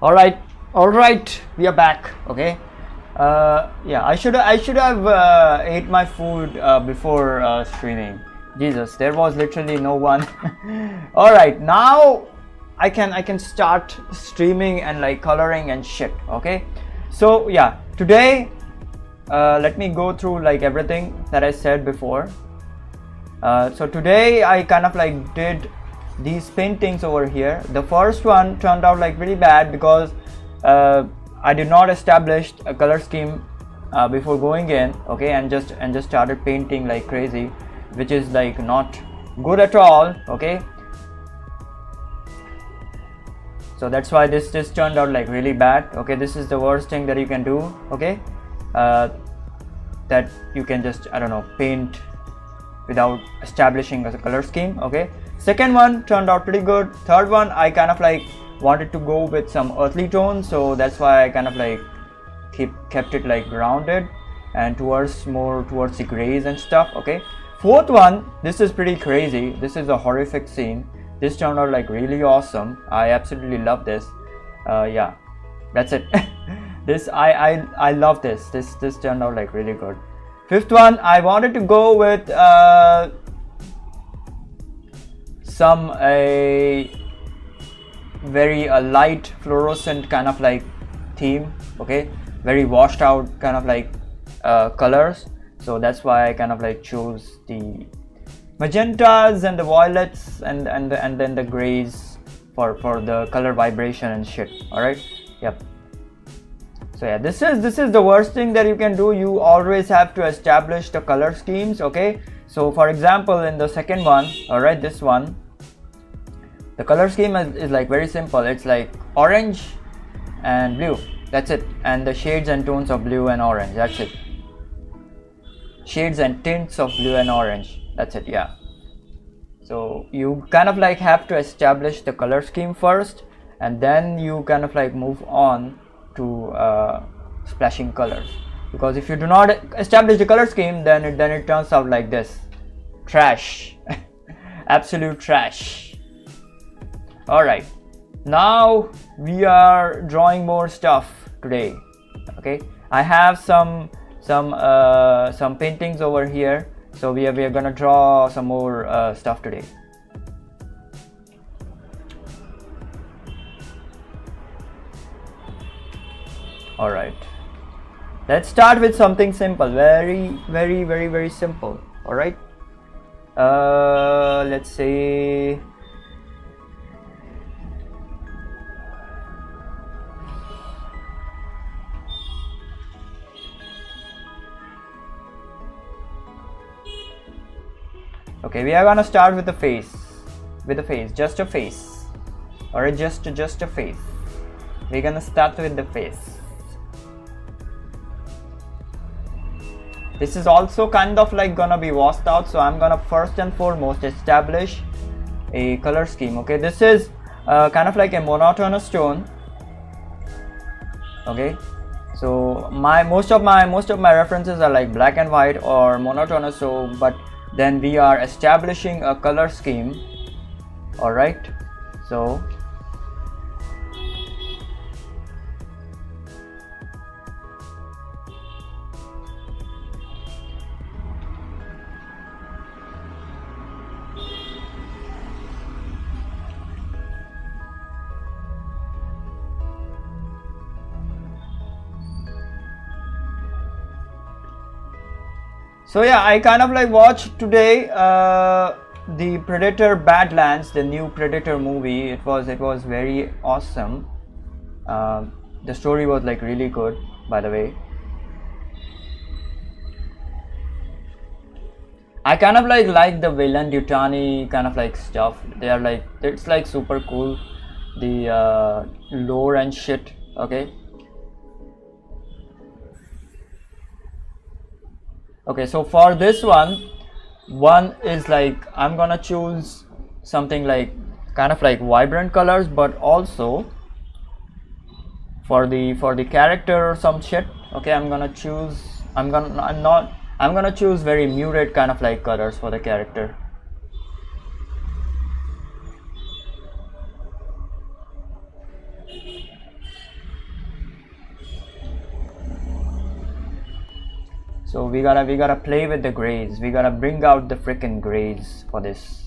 All right, we are back. Okay. Yeah, I should have ate my food before streaming. Jesus, there was literally no one. All right, now I can start streaming and like coloring and shit. Okay. So yeah, today let me go through like everything that I said before. So today I kind of like did these paintings over here. The first one turned out like really bad because I did not establish a color scheme before going in, okay, and just started painting like crazy, which is like not good at all, okay. So that's why this turned out like really bad, okay. This is the worst thing that you can do, okay, that you can just, I don't know, paint without establishing a color scheme, okay. Second one turned out pretty good. Third one, I kind of like wanted to go with some earthly tones, so that's why I kind of like kept it like grounded and more towards the grays and stuff, okay. Fourth one, this is pretty crazy. This is a horrific scene. This turned out like really awesome. I absolutely love this. Yeah, that's it. This I love this. This turned out like really good. Fifth one, I wanted to go with some very light fluorescent kind of like theme, okay, very washed out kind of like colors. So that's why I kind of like chose the magentas and the violets and then the grays for the color vibration and shit. All right, yep. So yeah, this is the worst thing that you can do. You always have to establish the color schemes, okay. So for example, in the second one, all right, this one, the color scheme is like very simple. It's like orange and blue, that's it, and the shades and tones of blue and orange, that's it. Shades and tints of blue and orange, that's it, yeah. So you kind of like have to establish the color scheme first, and then you kind of like move on to splashing colors, because if you do not establish the color scheme, then it turns out like this. Trash. Absolute trash. Alright, now we are drawing more stuff today, okay. I have some paintings over here, so we are gonna draw some more stuff today. Alright, let's start with something simple, very simple. Alright, let's say okay, we are gonna start with the face, just a face, or just a face. We're gonna start with the face. This is also kind of like gonna be washed out, so I'm gonna first and foremost establish a color scheme, okay. This is kind of like a monotonous tone, okay. So most of my references are like black and white or monotonous, so but then we are establishing a color scheme. All right, so yeah, I kind of like watched today the Predator Badlands, the new Predator movie. It was very awesome. The story was like really good, by the way. I kind of like the villain Dutani kind of like stuff. They are like, it's like super cool, the lore and shit, okay. Okay, so for this one is like, I'm gonna choose something like kind of like vibrant colors, but also for the character or some shit, okay, I'm gonna choose very muted kind of like colors for the character. So we gotta play with the grays. We gotta bring out the freaking grays for this.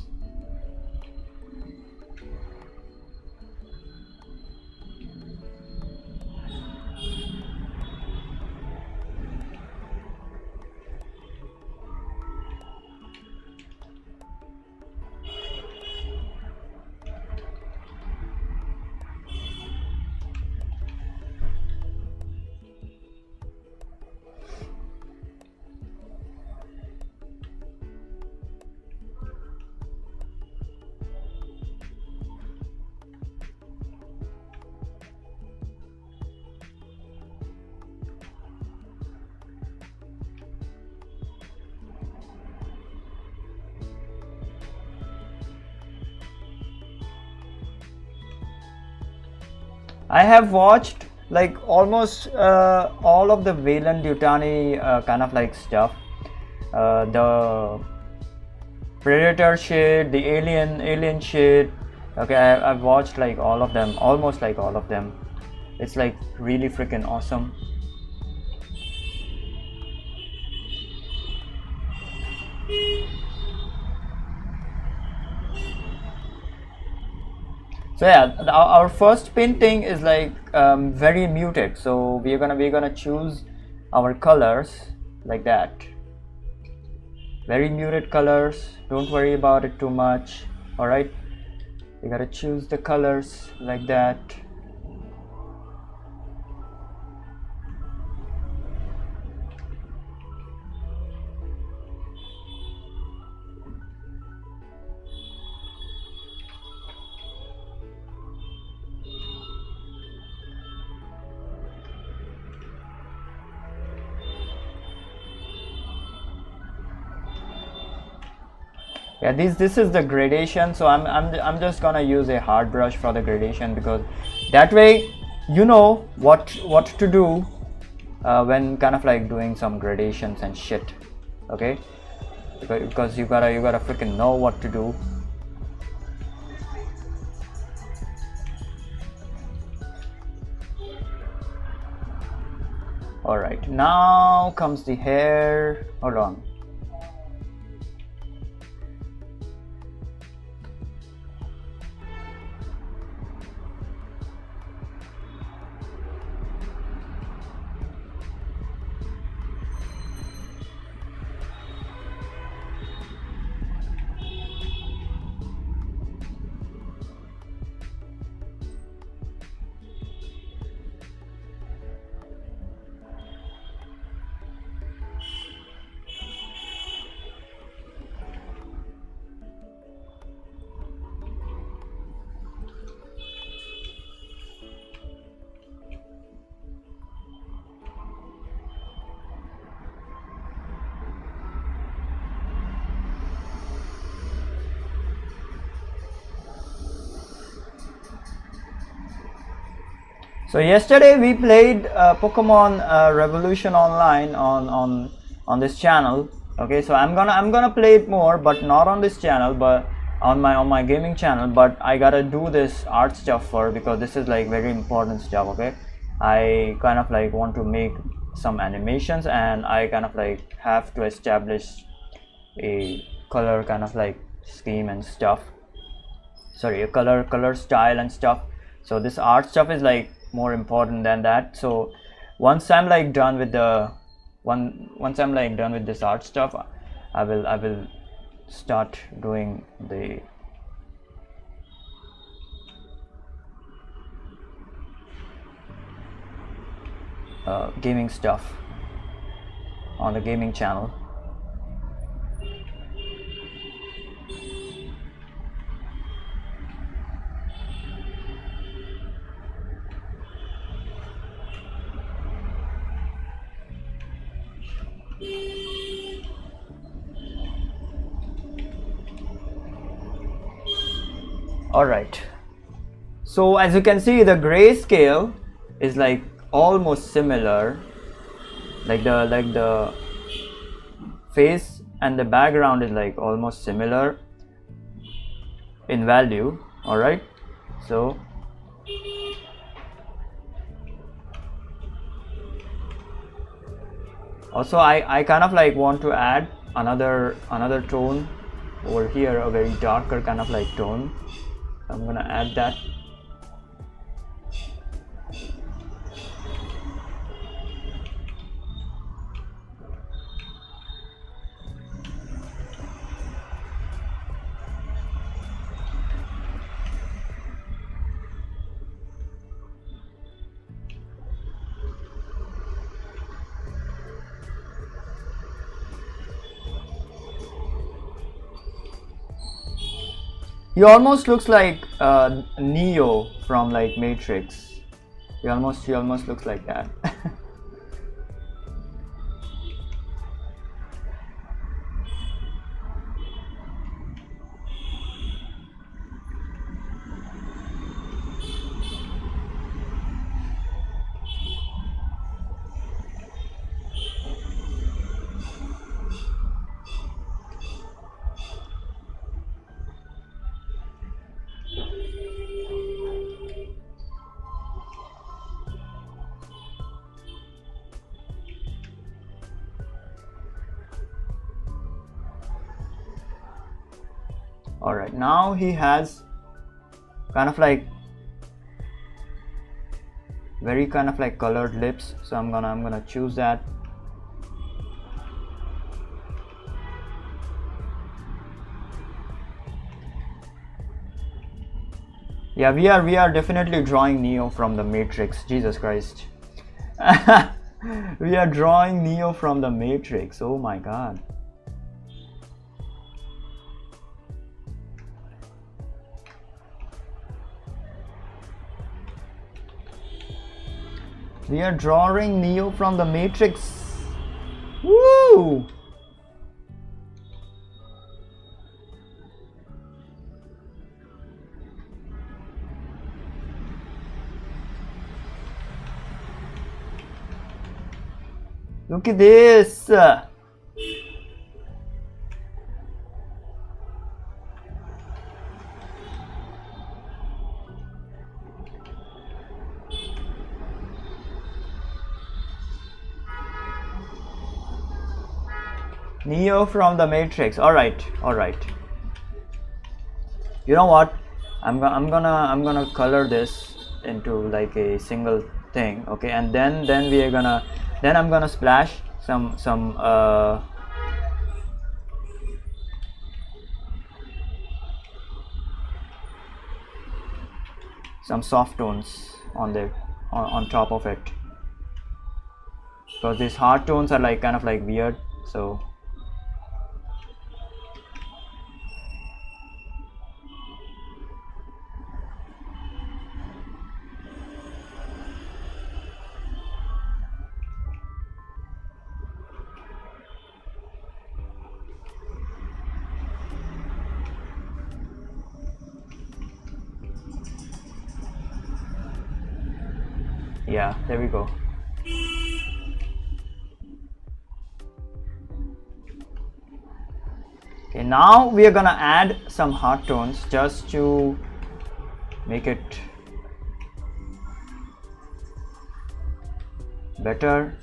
I have watched like almost all of the Wayland Yutani kind of like stuff, the Predator shit, the alien shit. Okay, I've watched like all of them, almost like all of them. It's like really freaking awesome. So yeah, our first painting is like very muted. So we're gonna choose our colors like that. Very muted colors. Don't worry about it too much. All right, we gotta choose the colors like that. Yeah, this is the gradation. So I'm just gonna use a hard brush for the gradation, because that way you know what to do when kind of like doing some gradations and shit. Okay, because you gotta freaking know what to do. All right, now comes the hair. Hold on. So yesterday we played Pokemon Revolution Online on this channel. Okay, so I'm gonna play it more, but not on this channel, but on my gaming channel. But I gotta do this art stuff for, because this is like very important stuff. Okay, I kind of like want to make some animations, and I kind of like have to establish a color kind of like scheme and stuff. Sorry, a color style and stuff. So this art stuff is like more important than that. So once I'm like done with the once I'm like done with this art stuff, I will start doing the gaming stuff on the gaming channel. Alright, so as you can see, the grayscale is like almost similar, like the face and the background is like almost similar in value. Alright, so Also, I kind of like want to add another tone over here, a very darker kind of like tone. I'm gonna add that. He almost looks like Neo from like Matrix. He almost looks like that. All right, now he has kind of like very kind of like colored lips, so I'm gonna choose that. Yeah, we are definitely drawing Neo from the Matrix. Jesus Christ. We are drawing Neo from the Matrix. Oh my god. We are drawing Neo from the Matrix. Woo! Look at this. Neo from the Matrix. All right. You know what? I'm gonna color this into like a single thing. Okay, and then I'm gonna splash some soft tones on top of it, because these hard tones are like kind of like weird. So yeah, there we go. Okay, now we are gonna add some hard tones just to make it better.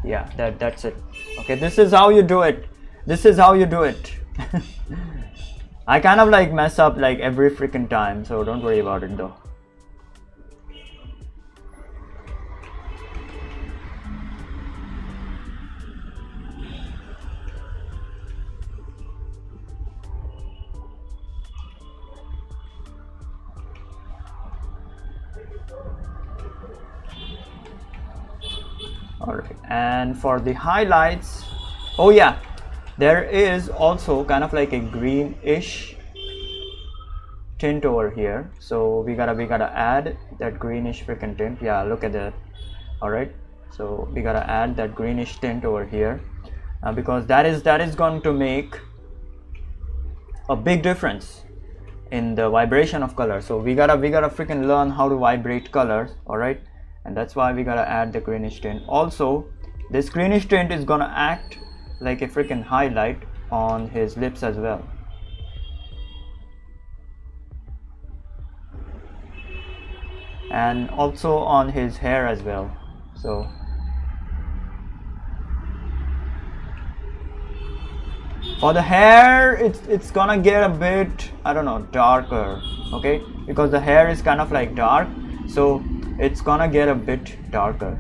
Yeah, that's it. Okay, this is how you do it. I kind of like mess up like every freaking time, so don't worry about it though. Alright, and for the highlights, oh yeah, there is also kind of like a greenish tint over here, so we gotta add that greenish freaking tint. Yeah, look at that. Alright, so we gotta add that greenish tint over here, because that is going to make a big difference in the vibration of color. So we gotta freaking learn how to vibrate colors. Alright, and that's why we gotta add the greenish tint. Also, this greenish tint is gonna act like a freaking highlight on his lips as well. and also on his hair as well. So for the hair, it's gonna get a bit, I don't know, darker, okay, because the hair is kind of like dark, so it's gonna get a bit darker.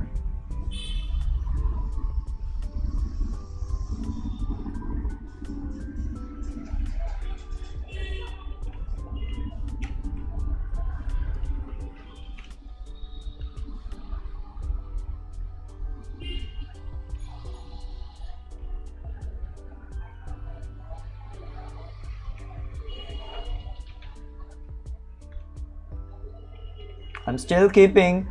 I'm still keeping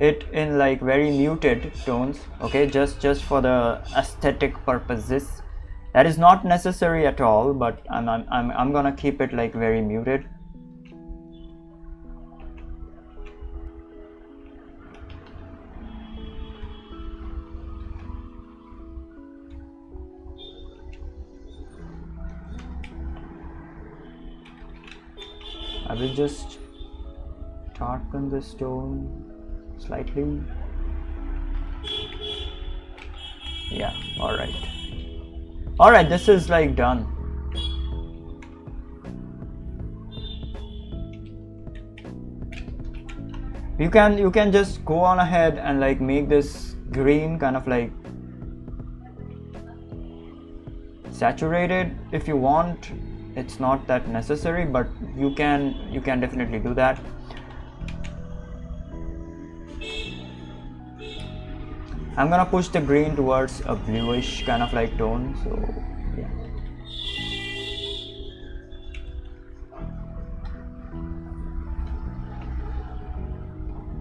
it in like very muted tones, okay, just for the aesthetic purposes. That is not necessary at all, but I'm gonna keep it like very muted. I will just darken this tone slightly. Yeah, alright, this is like done. You can just go on ahead and like make this green kind of like saturated if you want. It's not that necessary, but you can definitely do that. I'm gonna push the green towards a bluish kind of like tone, so yeah.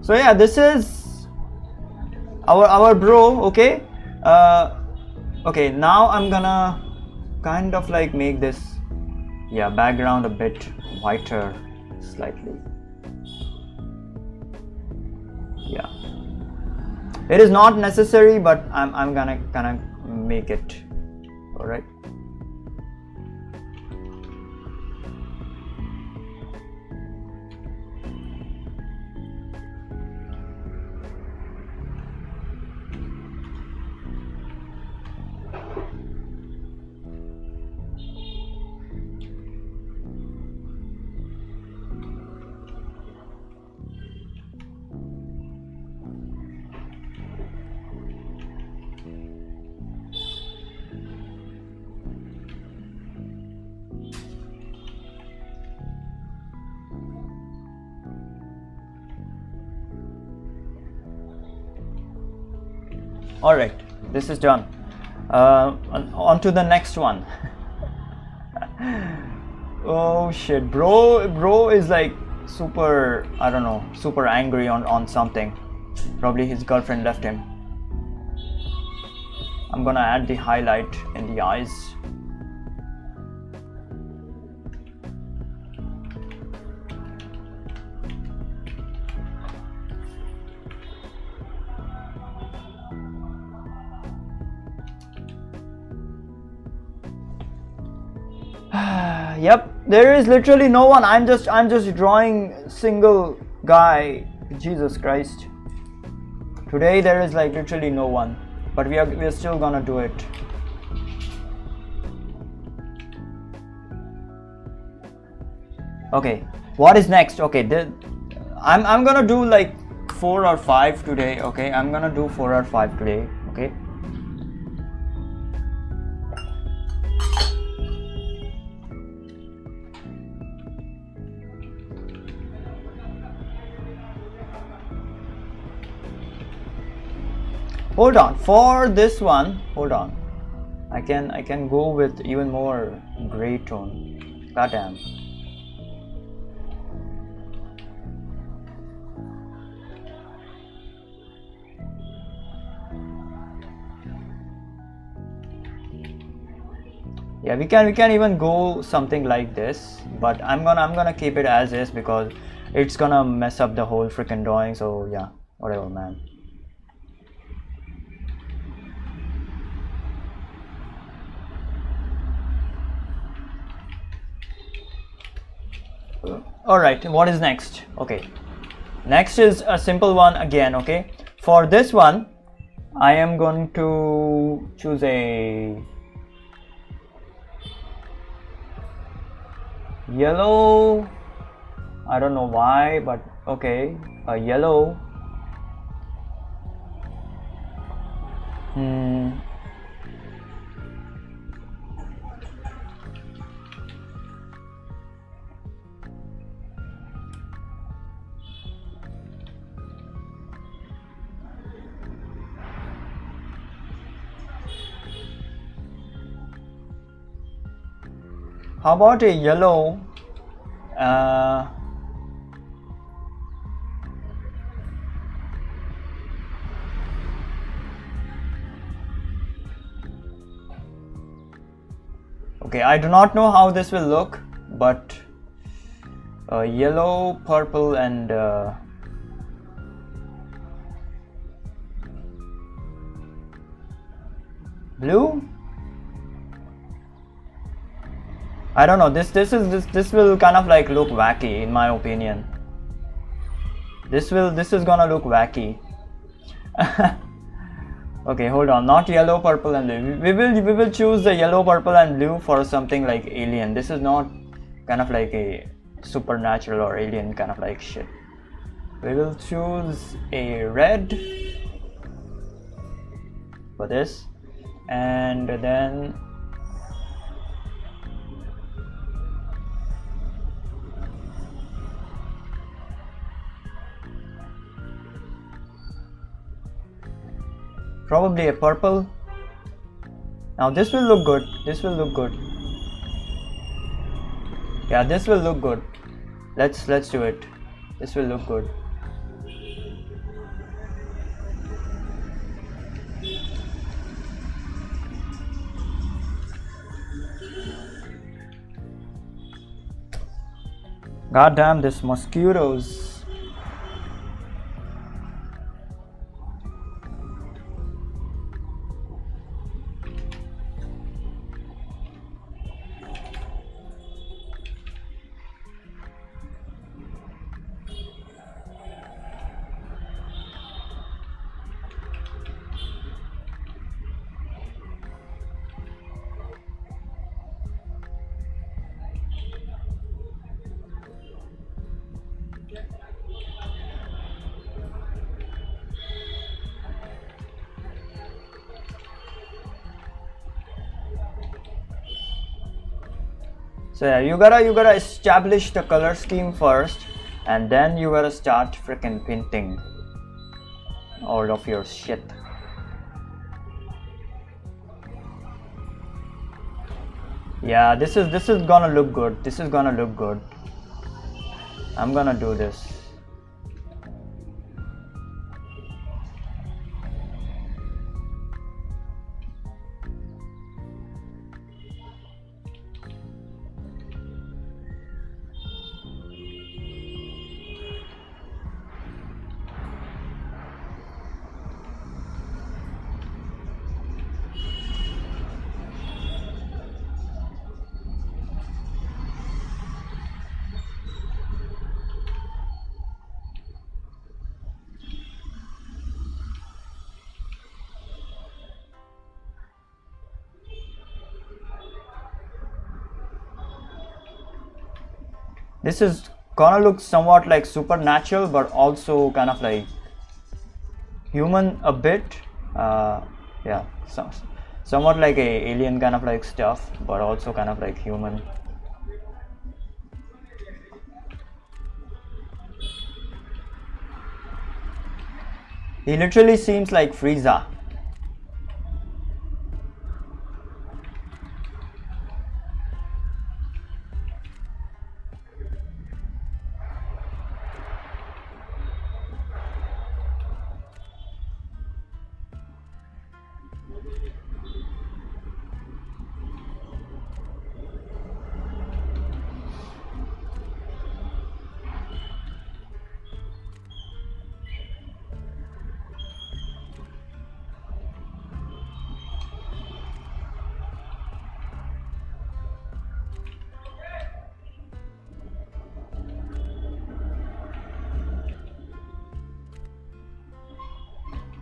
So yeah, this is our bro, okay. Okay, now I'm gonna kind of like make this, yeah, background a bit whiter slightly. Yeah, it is not necessary, but I'm gonna make it. All right. All right, this is done. On to the next one. Oh shit, bro is like super, I don't know, super angry on something. Probably his girlfriend left him. I'm gonna add the highlight in the eyes. Yep, there is literally no one. I'm just drawing single guy. Jesus Christ. Today there is like literally no one, but we are still gonna do it. Okay, what is next? Okay, I'm gonna do like 4 or 5 today. Okay, I'm gonna do 4 or 5 today. Okay. Hold on, for this one, hold on. I can go with even more gray tone. Goddamn. Yeah, we can even go something like this, but I'm gonna keep it as is because it's gonna mess up the whole freaking drawing. So yeah, whatever, man. All right, what is next? Okay, Next is a simple one again. Okay, for this one I am going to choose a yellow. I don't know why, but okay, a yellow. How about a yellow? Okay, I do not know how this will look, but yellow, purple, and blue. I don't know. This will kind of like look wacky, in my opinion. This is gonna look wacky. Okay, hold on. Not yellow, purple, and blue. We will choose the yellow, purple, and blue for something like alien. This is not kind of like a supernatural or alien kind of like shit. We will choose a red for this, and then probably a purple. Now this will look good. This will look good. Yeah, this will look good. Let's do it. This will look good. God damn, this mosquitoes. So yeah, you gotta establish the color scheme first, and then you gotta start freaking painting all of your shit. Yeah, this is gonna look good. This is gonna look good. I'm gonna do this. This is gonna look somewhat like supernatural, but also kind of like human a bit. Yeah, somewhat like a alien kind of like stuff, but also kind of like human. He literally seems like Frieza.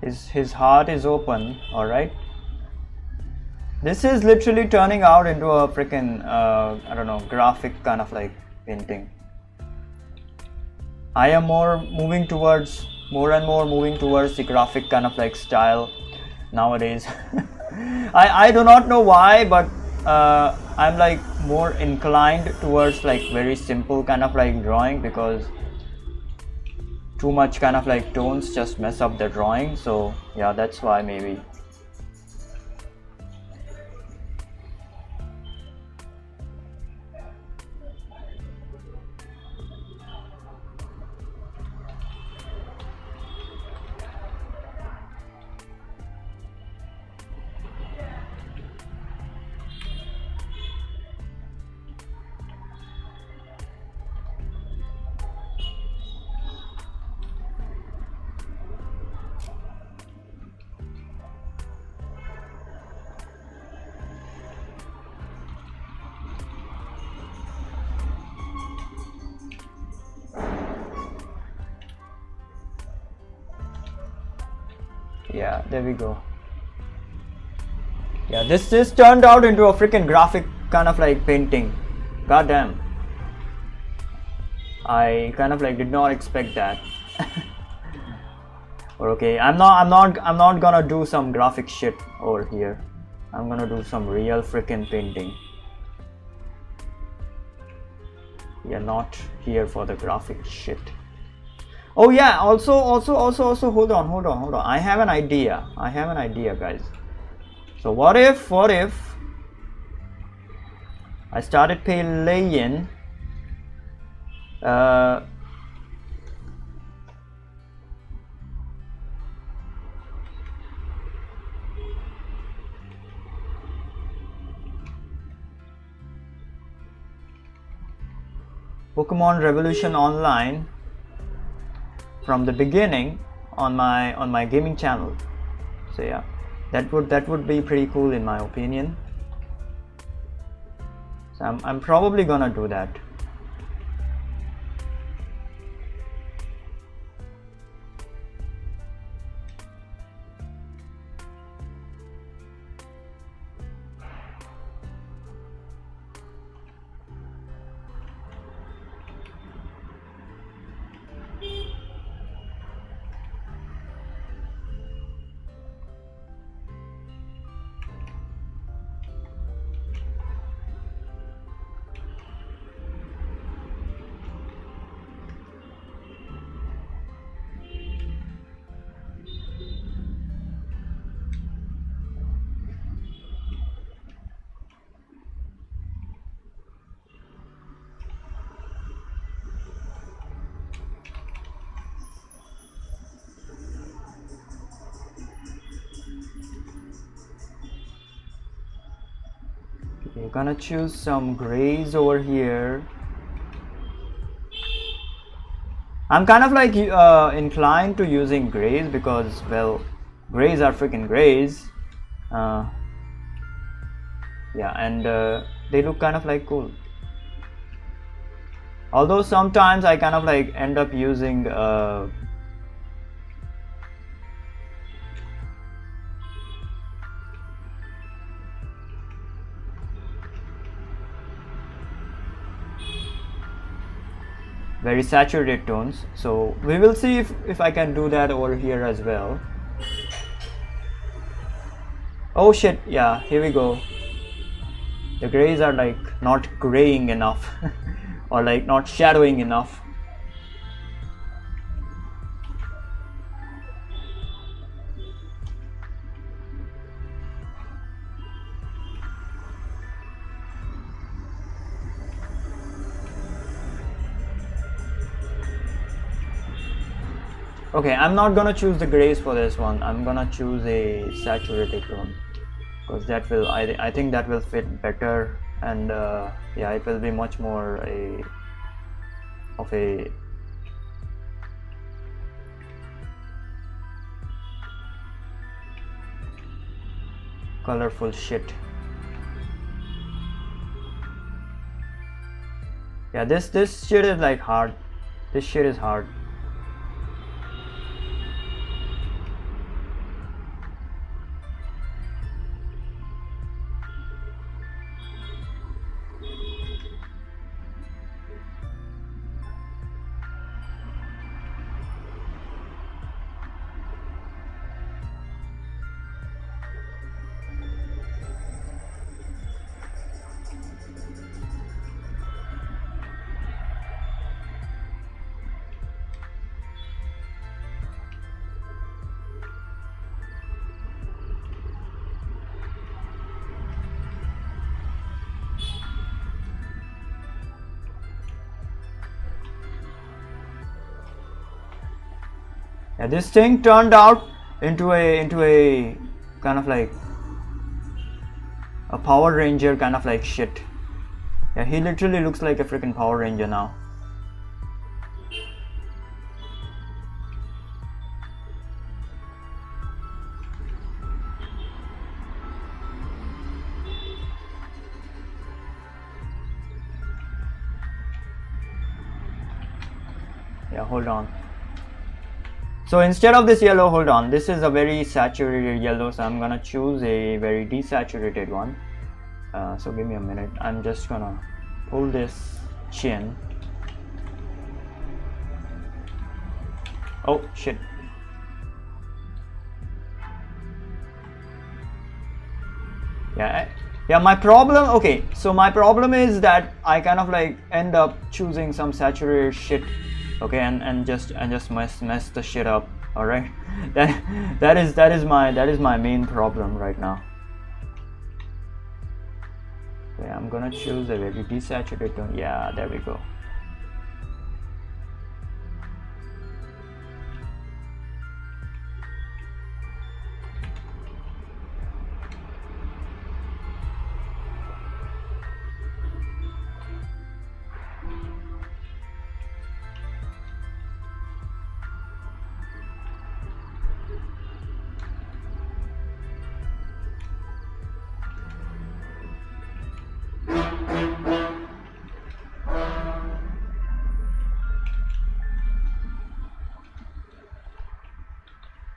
His heart is open. All right. This is literally turning out into a freaking I don't know, graphic kind of like painting. I am more and more moving towards the graphic kind of like style nowadays. I do not know why, but I'm like more inclined towards like very simple kind of like drawing, because too much kind of like tones just mess up the drawing. So yeah, that's why maybe. Yeah, there we go. Yeah, this turned out into a freaking graphic kind of like painting. God damn. I kind of like did not expect that. Or okay, I'm not gonna do some graphic shit over here. I'm gonna do some real freaking painting. We are not here for the graphic shit. Oh yeah, also hold on. I have an idea, guys. So what if I started playing Pokemon Revolution Online from the beginning on my gaming channel. So yeah, that would be pretty cool in my opinion. So I'm probably gonna do that. We're gonna choose some grays over here. I'm kind of like inclined to using grays because, well, grays are freaking grays. Yeah, and they look kind of like cool. Although sometimes I kind of like end up using very saturated tones, so we will see if I can do that over here as well. Oh shit, yeah, here we go. The grays are like not graying enough or like not shadowing enough. Okay, I'm not gonna choose the grays for this one. I'm gonna choose a saturated tone because that will, I think that will fit better, and yeah, it will be much more of a colorful shit. Yeah, this shit is like hard. This shit is hard. Yeah, this thing turned out into a kind of like a Power Ranger kind of like shit. Yeah, he literally looks like a freaking Power Ranger now. Yeah, hold on. So instead of this yellow, hold on, this is a very saturated yellow, so I'm gonna choose a very desaturated one. So give me a minute. I'm just gonna pull this chin. Oh shit. Yeah, my problem, okay, so my problem is that I kind of like end up choosing some saturated shit, okay, and just mess the shit up. All right, that is my main problem right now. Okay, I'm gonna choose a very desaturated tone. Yeah, there we go.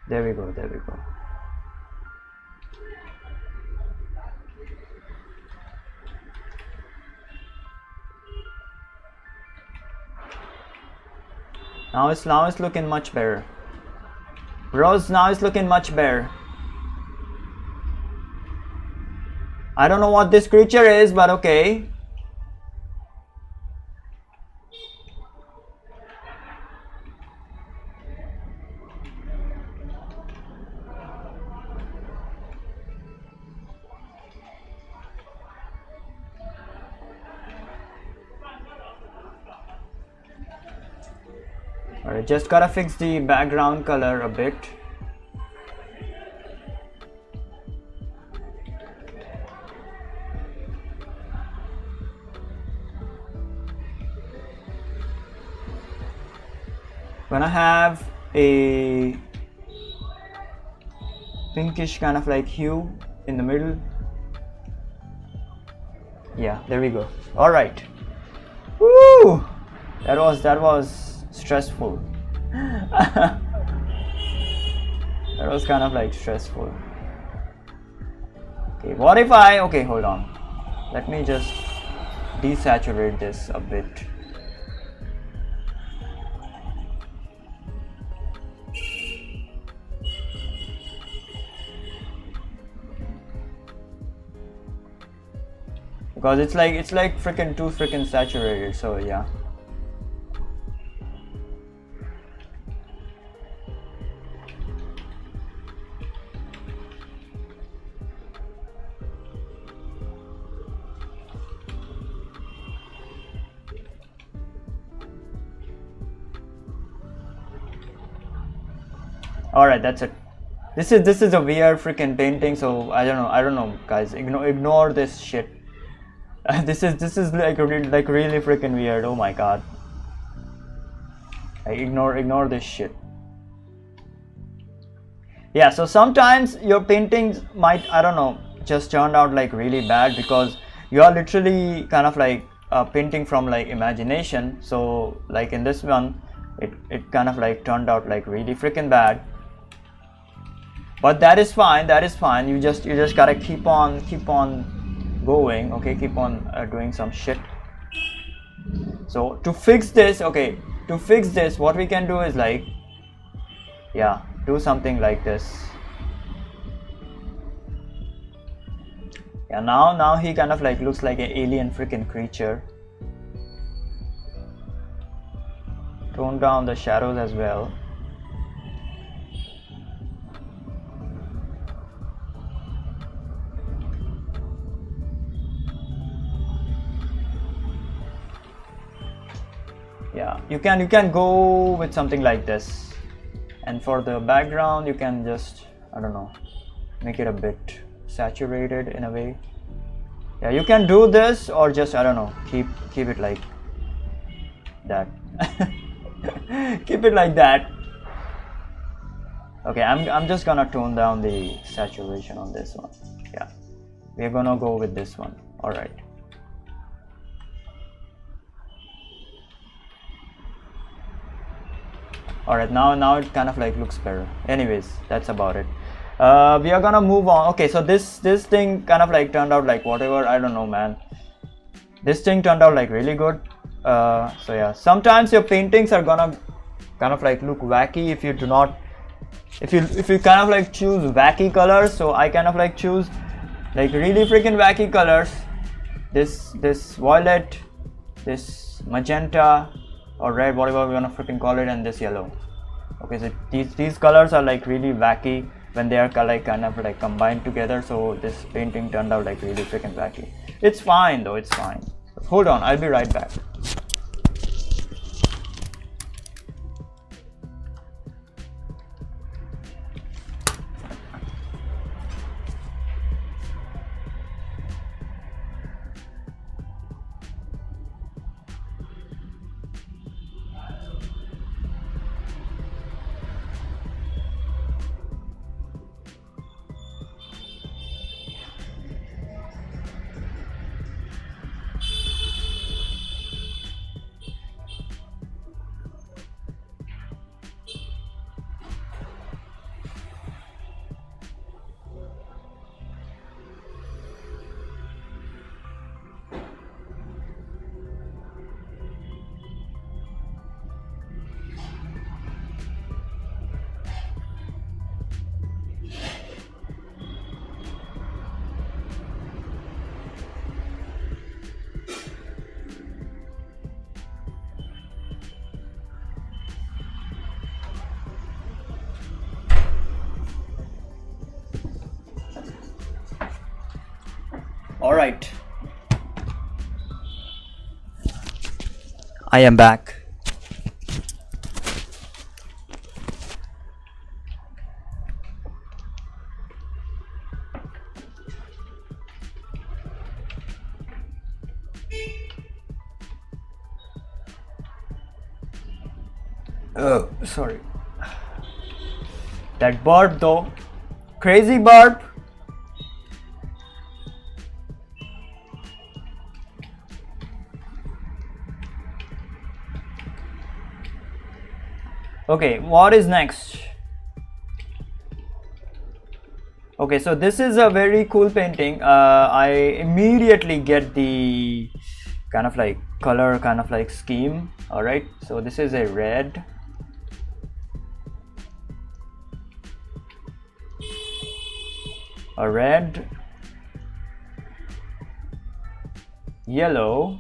There we go, there we go. Now it's looking much better. Bros, now it's looking much better. I don't know what this creature is, but okay. Alright, just gotta fix the background color a bit. Gonna have a pinkish kind of like hue in the middle. Yeah, there we go. Alright. Woo! That was stressful. That was kind of like stressful. Okay, what if okay, hold on. Let me just desaturate this a bit. Because it's like freaking too freaking saturated, so yeah. All right, that's it. This is a weird freaking painting, so I don't know, guys. Ignore this shit. This is like really freaking weird. Oh my god. Ignore this shit. Yeah, so sometimes your paintings might, I don't know, just turned out like really bad because you are literally kind of like painting from like imagination. So like in this one, it kind of like turned out like really freaking bad. But that is fine. You just gotta keep on going, okay, keep on doing some shit. So to fix this, what we can do is like, yeah, do something like this. Yeah, now he kind of like looks like an alien freaking creature. Tone down the shadows as well. Yeah, you can go with something like this And for the background, you can just, I don't know, make it a bit saturated in a way. Yeah, you can do this, or just, I don't know, keep it like that. Keep it like that. Okay, I'm just gonna tone down the saturation on this one. Yeah, we're gonna go with this one. All right. All right, now it kind of like looks better. Anyways, that's about it. We are gonna move on. Okay, so this thing kind of like turned out like whatever, I don't know, man. This thing turned out like really good. So yeah, sometimes your paintings are gonna kind of like look wacky if you do not, if you kind of like choose wacky colors. So I kind of like choose like really freaking wacky colors. This violet, this magenta or red, whatever we wanna freaking call it, and this yellow. Okay, so these colors are like really wacky when they are like kind of like combined together. So this painting turned out like really freaking wacky. It's fine though, it's fine. Hold on, I'll be right back. All right, I am back. Oh, sorry. That burp though, crazy burp. Okay, what is next? Okay, so this is a very cool painting. I immediately get the kind of like color kind of like scheme. All right, so this is a red, yellow,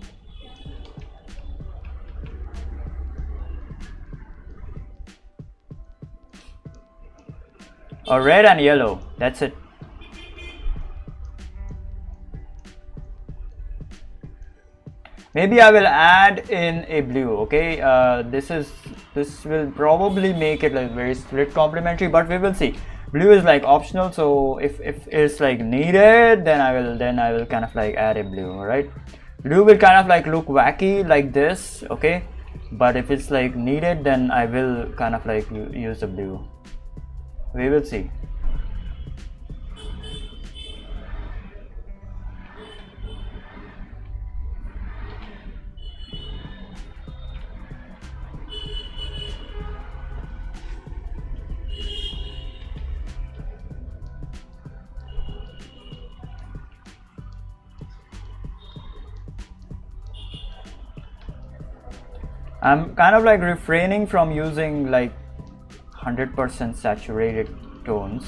a red and yellow. That's it. Maybe I will add in a blue. Okay, this will probably make it like very split complementary, but we will see. Blue is like optional, so if it's like needed, then I will kind of like add a blue. All right, blue will kind of like look wacky like this. Okay, but if it's like needed, then I will kind of like use the blue. We will see. I'm kind of like refraining from using like 100% saturated tones.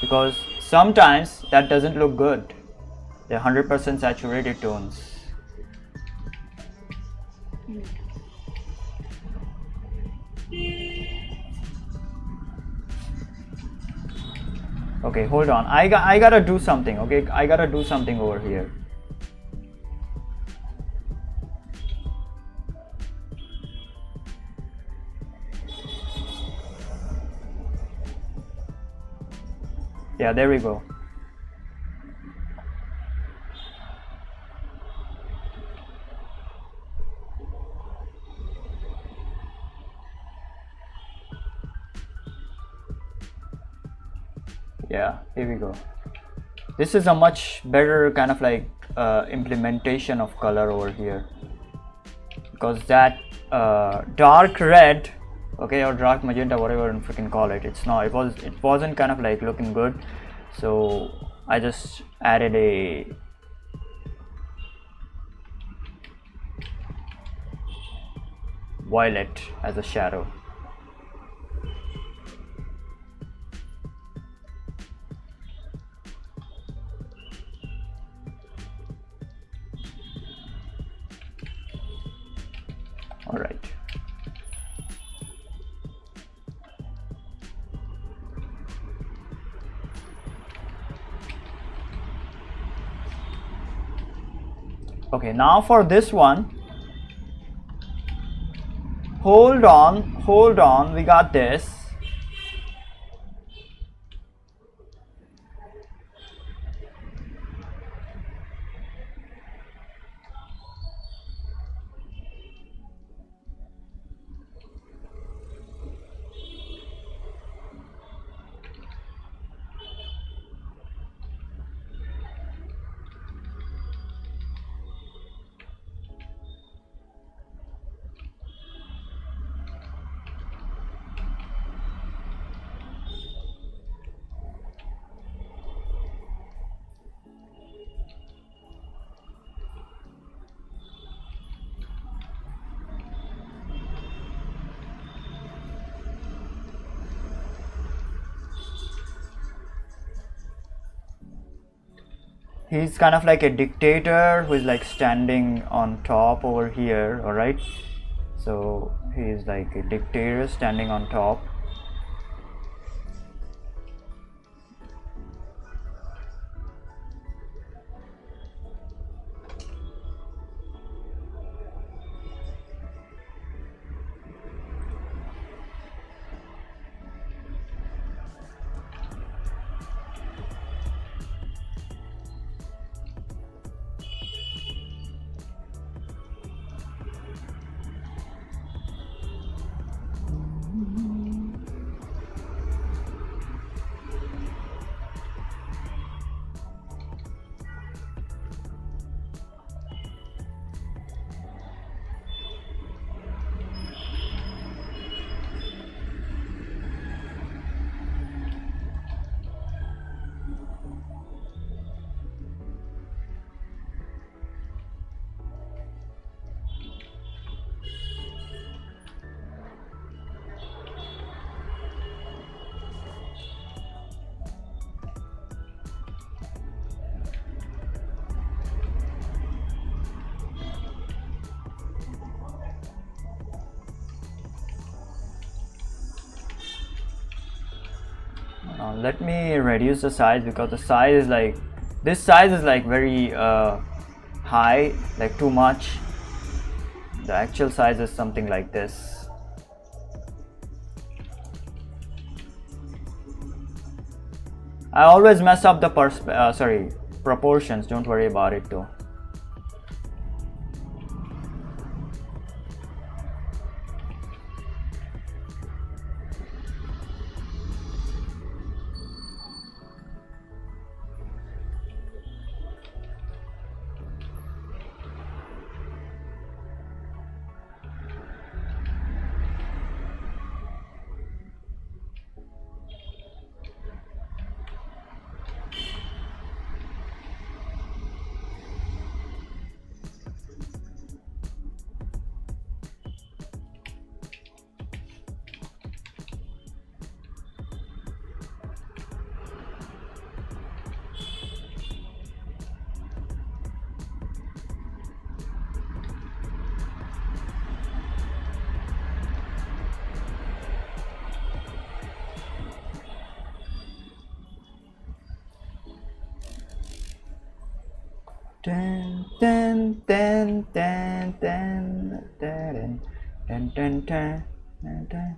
Because sometimes that doesn't look good, the 100% saturated tones. Okay, hold on. I gotta do something. Okay, I gotta do something over here. Yeah, there we go. Yeah, here we go. This is a much better kind of like implementation of color over here, because that dark red, okay, or dark magenta, whatever you freaking call it, it wasn't kind of like looking good, so I just added a violet as a shadow. All right. Okay, now for this one, hold on, we got this. He's kind of like a dictator who is like standing on top over here, all right? So he's like a dictator standing on top. Let me reduce the size, because the size is like, this size is like very high, like too much. The actual size is something like this. I always mess up the proportions, don't worry about it though. Dun, dun, dun, dun, dun, dun, dun, dun, dun, dun, dun.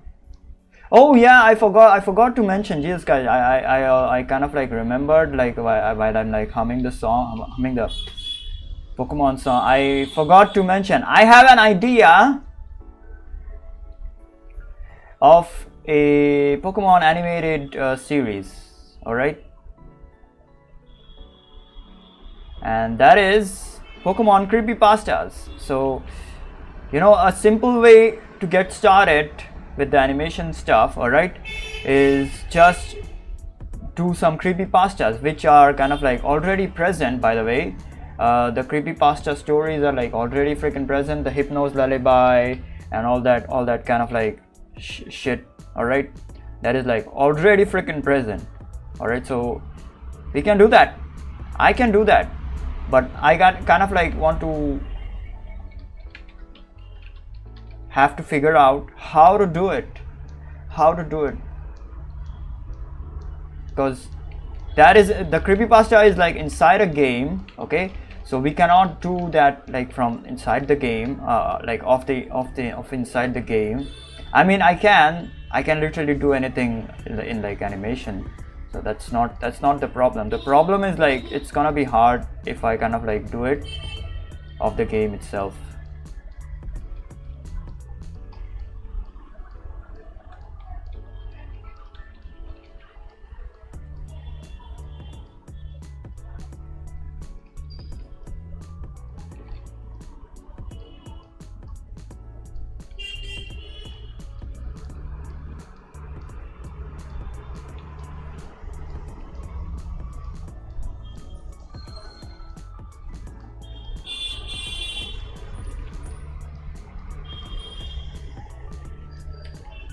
Oh yeah, I forgot to mention. Jesus guys, I kind of like remembered like while I'm like humming the song, humming the Pokemon song. I forgot to mention I have an idea of a Pokemon animated series. All right, and that is Pokemon creepypastas. So you know, a simple way to get started with the animation stuff, all right, is just do some creepypastas, which are kind of like already present, by the way. The creepypasta stories are like already freaking present, the Hypno's Lullaby and all that kind of like shit, all right, that is like already freaking present. All right, so we can do that, I can do that, but I got kind of like want to have to figure out how to do it, because that is the creepypasta is like inside a game. Okay, so we cannot do that like from inside the game, like off inside the game. I mean, I can literally do anything in like animation, so that's not the problem. The problem is like it's gonna be hard if I kind of like do it off the game itself.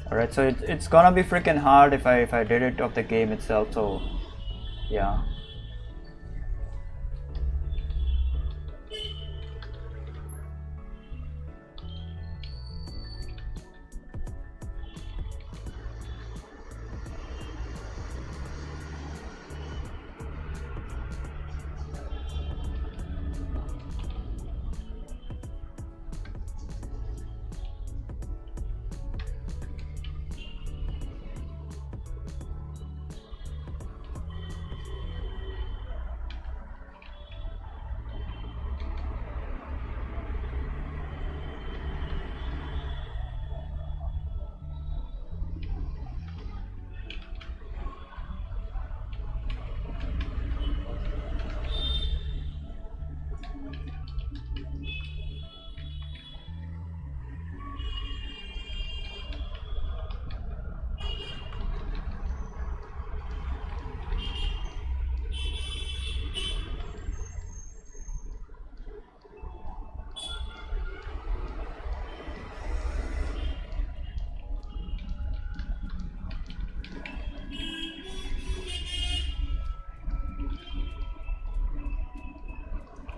Alright, so it's gonna be freaking hard if I did it of the game itself, so yeah.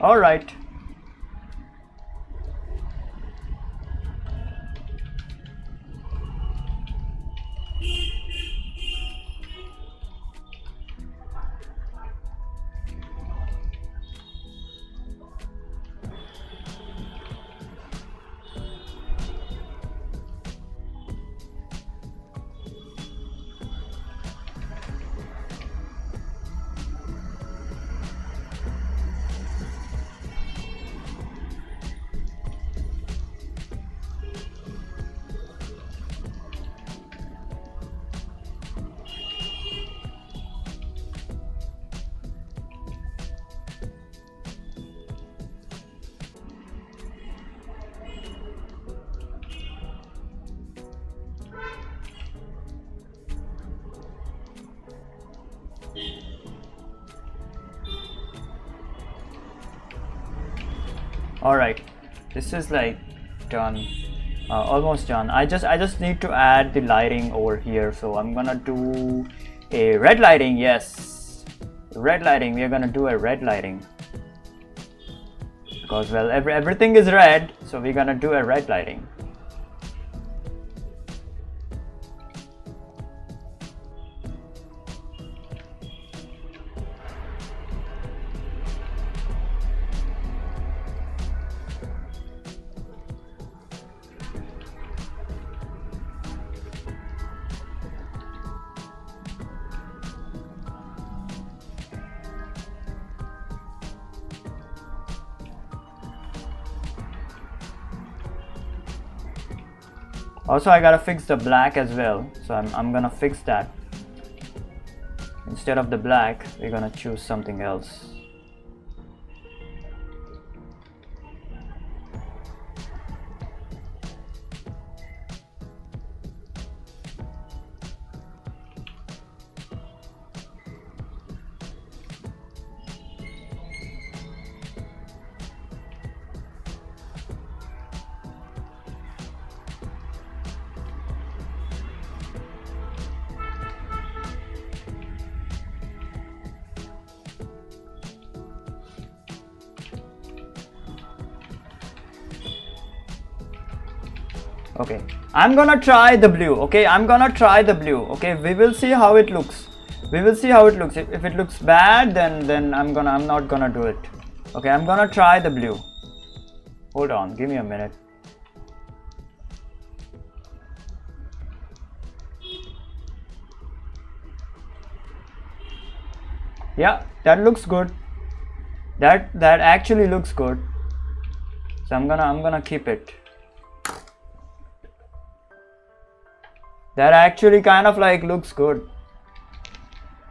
All right. All right, this is like done, almost done. I just need to add the lighting over here, so I'm gonna do a red lighting. Yes, red lighting. We are gonna do a red lighting because, well, everything is red, so we're gonna do a red lighting. Also, I gotta fix the black as well, so I'm gonna fix that. Instead of the black, we're gonna choose something else. Okay, I'm gonna try the blue. Okay, I'm gonna try the blue. Okay, we will see how it looks. We will see how it looks. If it looks bad, then I'm not gonna do it. Okay, I'm gonna try the blue. Hold on, give me a minute. Yeah, that looks good. That actually looks good. So I'm gonna keep it. That actually kind of like looks good.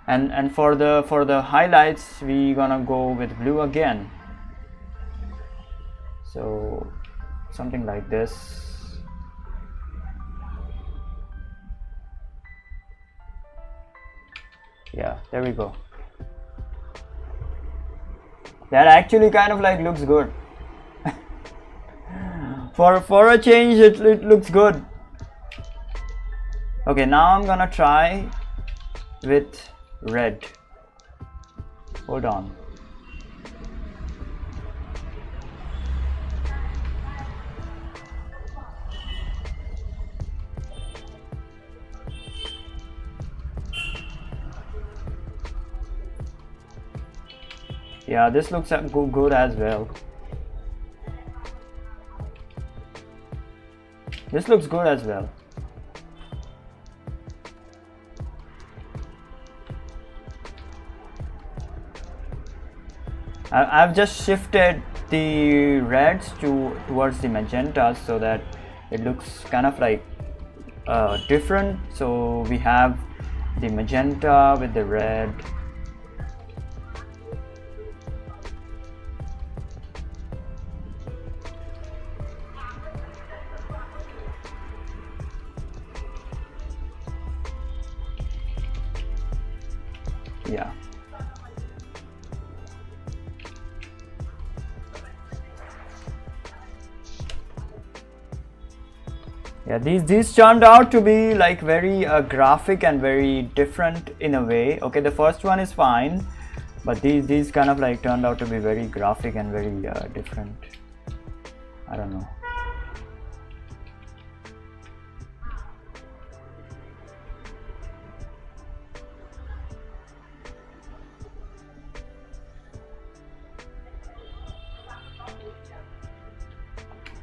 And for the highlights, we gonna go with blue again. So something like this. Yeah, there we go. That actually kind of like looks good. for a change, it looks good. Okay, now I'm gonna try with red. Hold on. Yeah, this looks good as well. This looks good as well. I've just shifted the reds towards the magentas so that it looks kind of like different. So we have the magenta with the red. Yeah. Yeah, these turned out to be like very graphic and very different in a way. Okay, the first one is fine, but these kind of like turned out to be very graphic and very different. I don't know.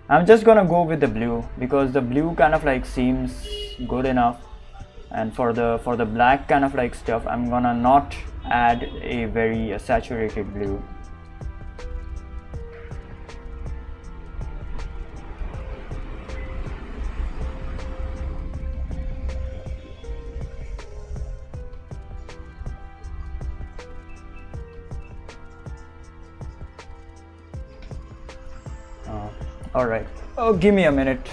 I'm just gonna go with the blue because the blue kind of like seems good enough, and for the black kind of like stuff, I'm gonna not add a very saturated blue. All right. Oh, give me a minute.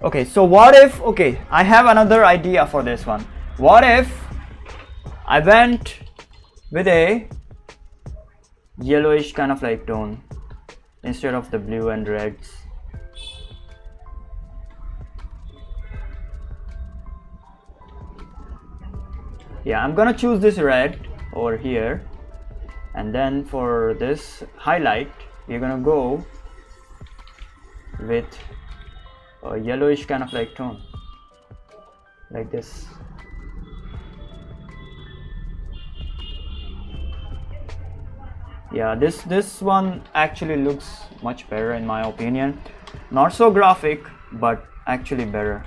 Okay, so what if, okay, I have another idea for this one. What if I went with a yellowish kind of like tone instead of the blue and reds? Yeah, I'm gonna choose this red over here, and then for this highlight, we're gonna go with a yellowish kind of like tone, like this. Yeah, this one actually looks much better in my opinion. Not so graphic, but actually better.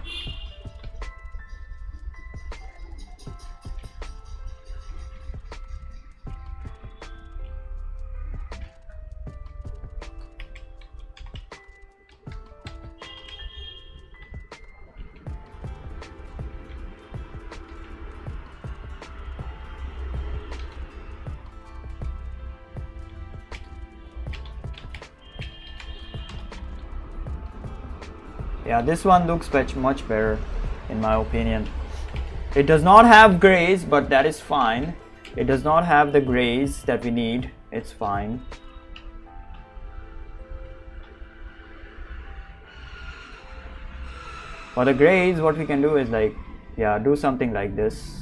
Yeah, this one looks much better in my opinion. It does not have grays, but that is fine. It does not have the grays that we need. It's fine. For the grays, what we can do is like, yeah, do something like this.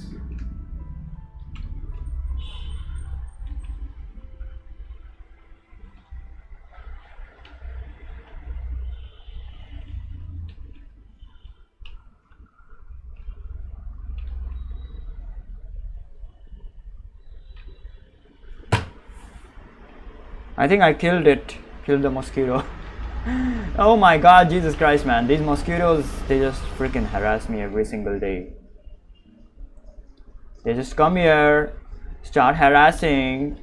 I think I killed the mosquito. Oh my god, Jesus Christ, man. These mosquitoes, they just freaking harass me every single day. They just come here, start harassing,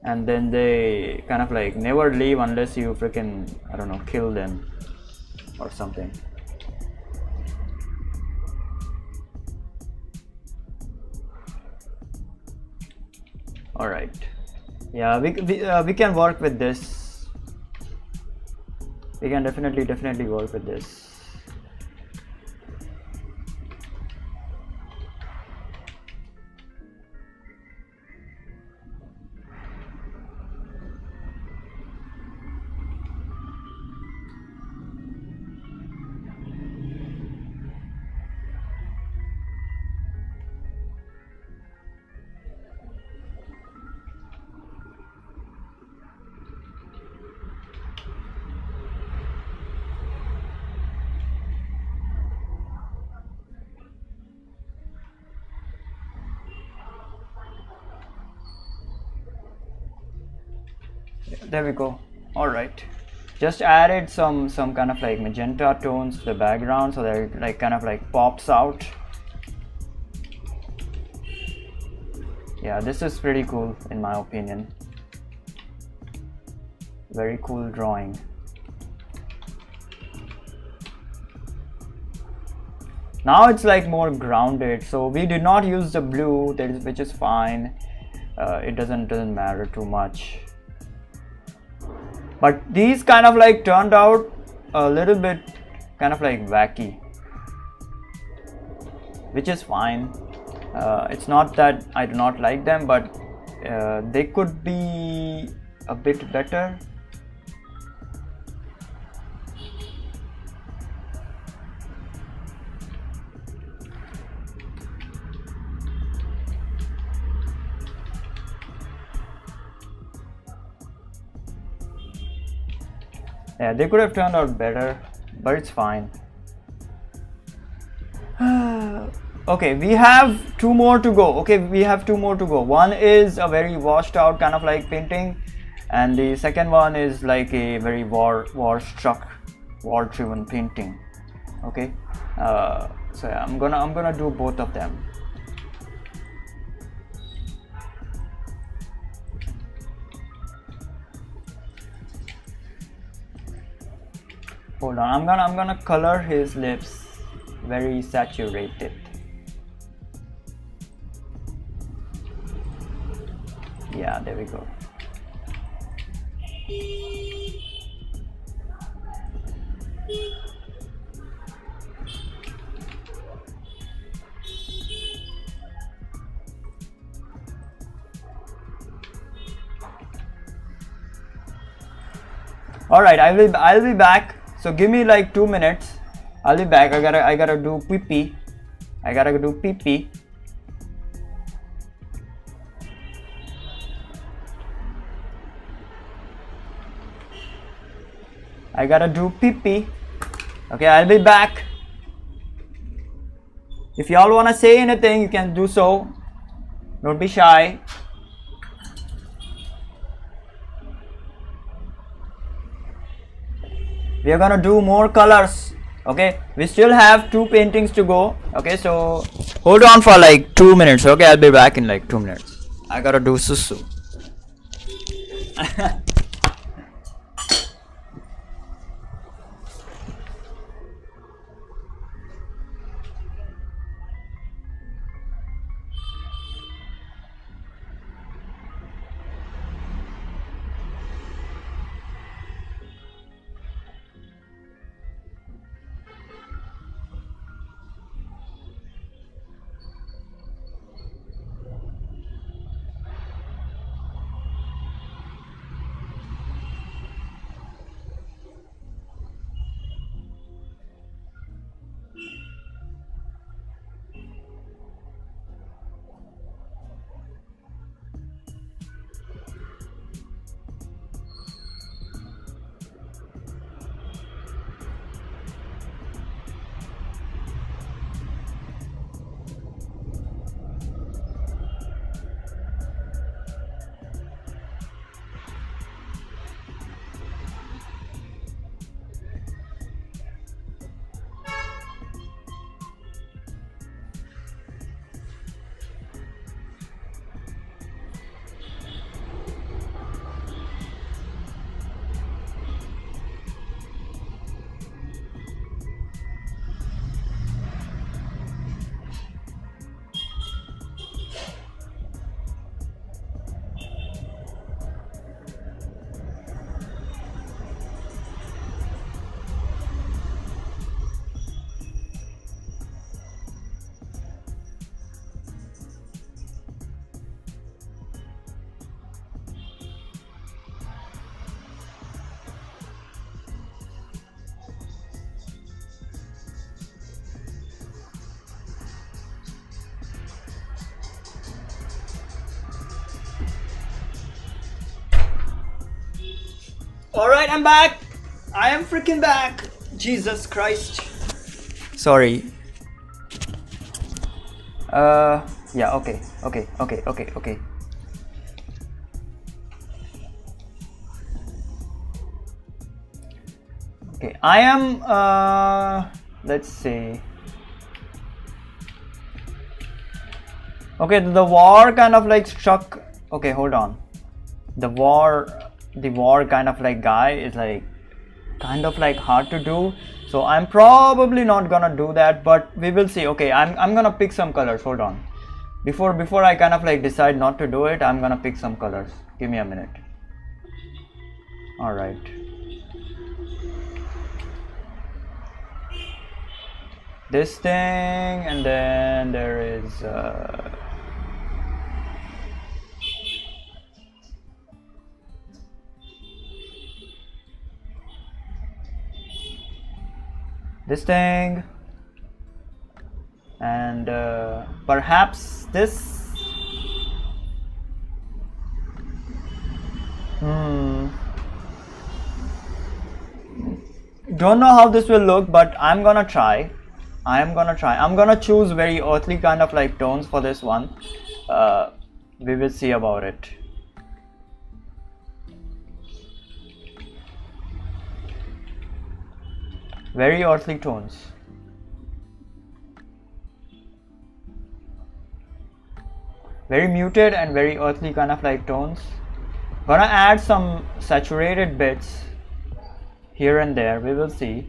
and then they kind of like never leave unless you freaking, I don't know, kill them or something. Alright. Yeah, we can work with this. We can definitely work with this. There we go. All right, just added some kind of like magenta tones to the background so that it like kind of like pops out. Yeah, this is pretty cool in my opinion. Very cool drawing. Now it's like more grounded, so we did not use the blue, which is fine. It doesn't matter too much. But these kind of like turned out a little bit kind of like wacky, which is fine. It's not that I do not like them, but they could be a bit better. Yeah, they could have turned out better, but it's fine. Okay, we have two more to go. One is a very washed out kind of like painting, and the second one is like a very war-struck, war-driven painting. Okay, so yeah, I'm gonna do both of them. Hold on, I'm gonna color his lips very saturated. Yeah, there we go. All right, I'll be back. So give me like 2 minutes. I'll be back. I gotta do pee pee. I gotta do pee pee. I gotta do pee pee. Okay, I'll be back. If y'all wanna say anything, you can do so. Don't be shy. We are gonna do more colors. Okay, we still have 2 paintings to go. Okay, so hold on for like 2 minutes. Okay, I'll be back in like 2 minutes. I gotta do susu. Alright, I'm back. I am freaking back. Jesus Christ. Sorry. Yeah, okay. Okay. Okay, I am, let's see. Okay, the war kind of like struck. Okay, hold on. The war kind of like guy is like kind of like hard to do. So I'm probably not gonna do that, but we will see. Okay, I'm gonna pick some colors. Hold on. Before I kind of like decide not to do it, I'm gonna pick some colors. Give me a minute. All right. This thing, and then there is this thing, and perhaps this. Don't know how this will look, but I'm gonna try. I'm gonna choose very earthly kind of like tones for this one. We will see about it. Very earthly tones. Very muted and very earthly kind of like tones. Gonna add some saturated bits here and there. We will see.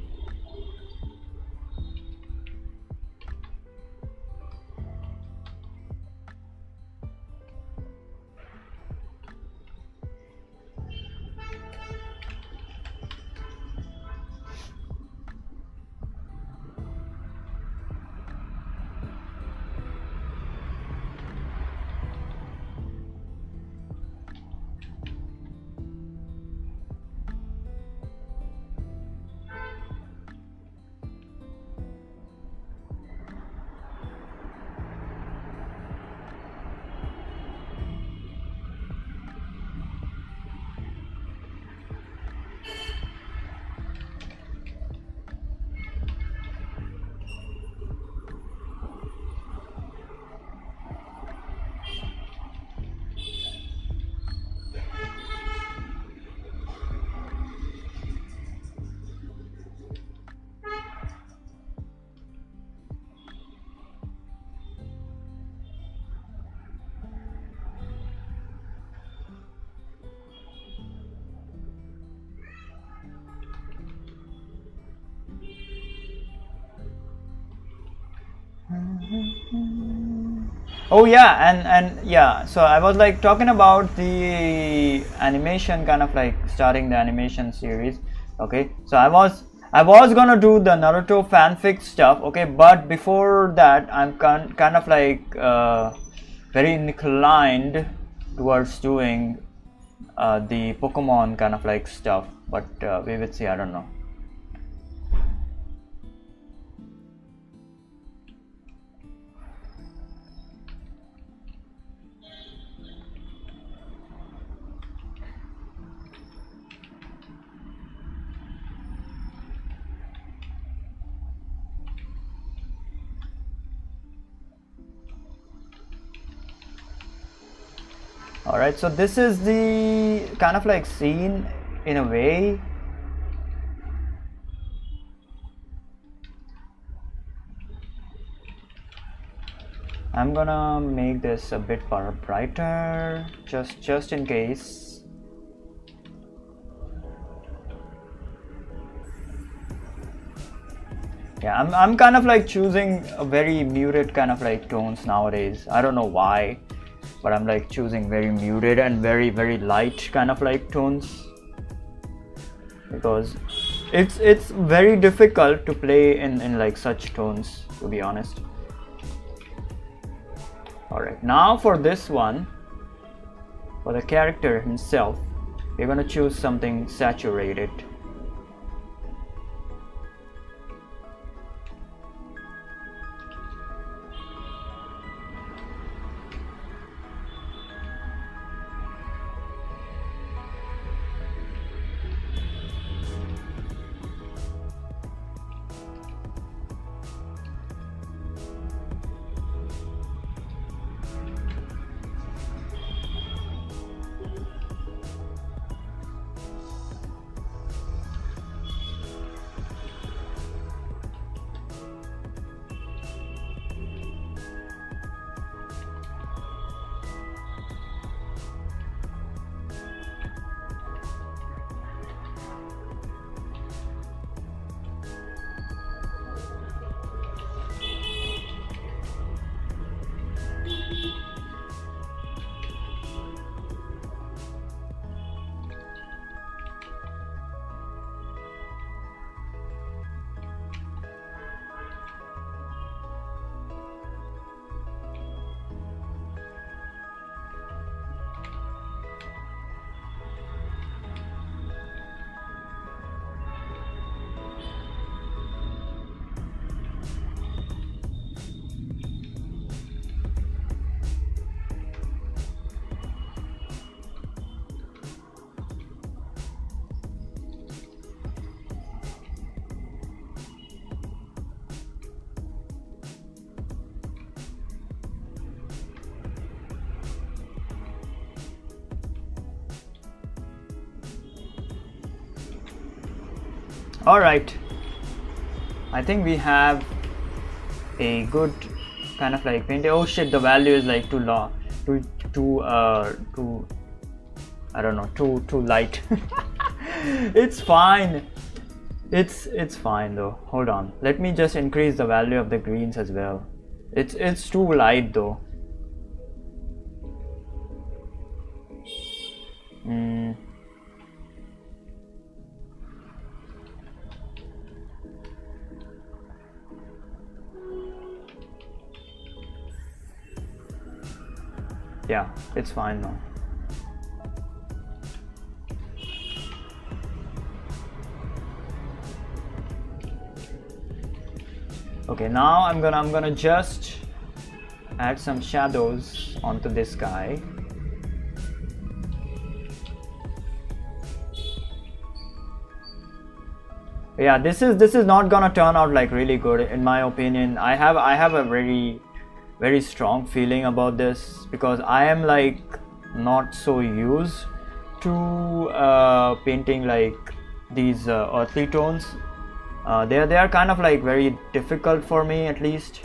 Oh yeah, and yeah, so I was like talking about the animation, kind of like starting the animation series. Okay, so I was gonna do the Naruto fanfic stuff. Okay, but before that, I'm kind of like very inclined towards doing the Pokemon kind of like stuff, but we will see. I don't know. Alright, so this is the kind of like scene in a way. I'm gonna make this a bit brighter, just in case. Yeah, I'm kind of like choosing a very muted kind of like tones nowadays. I don't know why, but I'm like choosing very muted and very light kind of like tones, because it's very difficult to play in like such tones, to be honest. Alright, now for this one, for the character himself, we're gonna choose something saturated. All right, I think we have a good kind of like paint. Oh shit, the value is like too low, too I don't know, too light. It's fine. It's fine though. Hold on, let me just increase the value of the greens as well. It's too light though. Yeah, it's fine now. Okay, now I'm gonna just add some shadows onto this guy. Yeah, this is not gonna turn out like really good in my opinion. I have a very strong feeling about this because I am like not so used to painting like these earthly tones. They are kind of like very difficult for me, at least.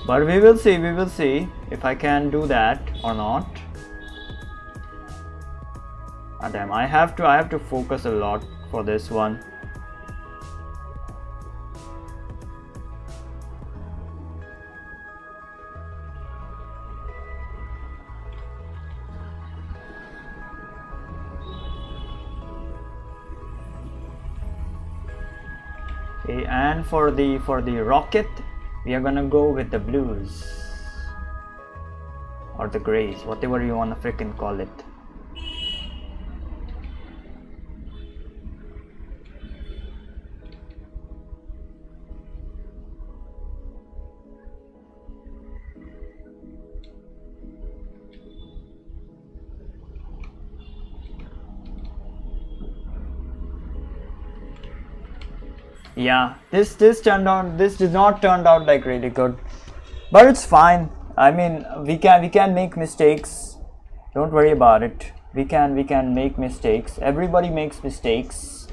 But we will see if I can do that or not. Ah, damn, I have to focus a lot for this one. Okay, and for the rocket, we are gonna go with the blues or the grays, whatever you wanna freaking call it. Yeah, this did not turn out like really good, but it's fine. I mean, we can make mistakes. Don't worry about it. We can make mistakes. Everybody makes mistakes,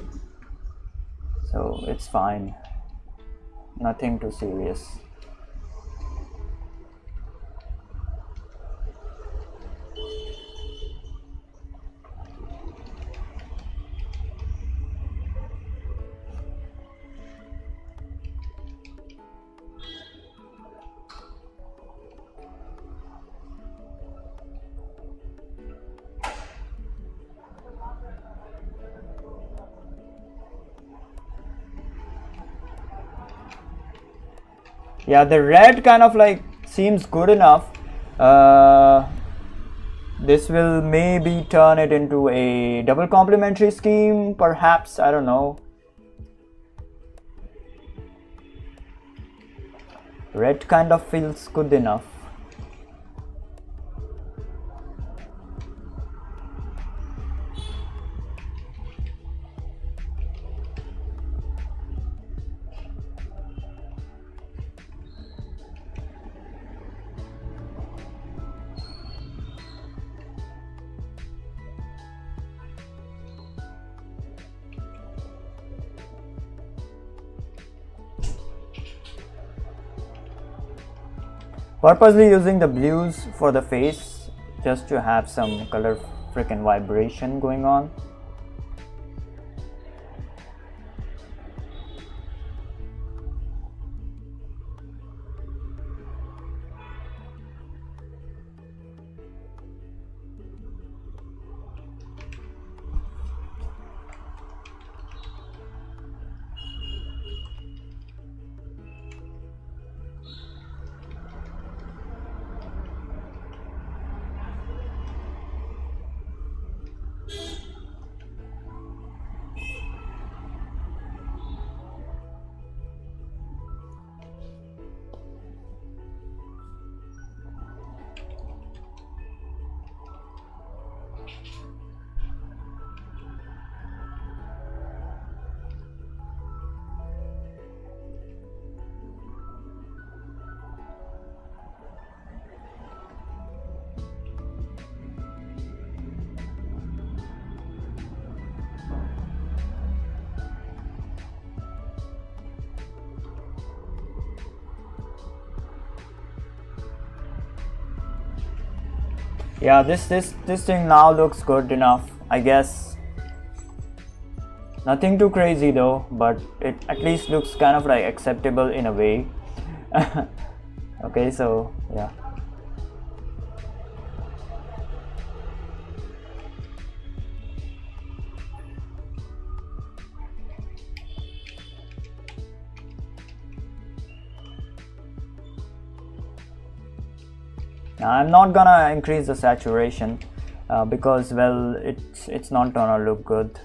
so it's fine. Nothing too serious. Yeah, the red kind of like seems good enough. This will maybe turn it into a double complementary scheme, perhaps, I don't know. Red kind of feels good enough. Purposely using the blues for the face just to have some color freaking vibration going on. Yeah, this thing now looks good enough, I guess. Nothing too crazy though, but it at least looks kind of like acceptable in a way. Okay, so yeah. I'm not gonna increase the saturation because, well, it's not gonna look good.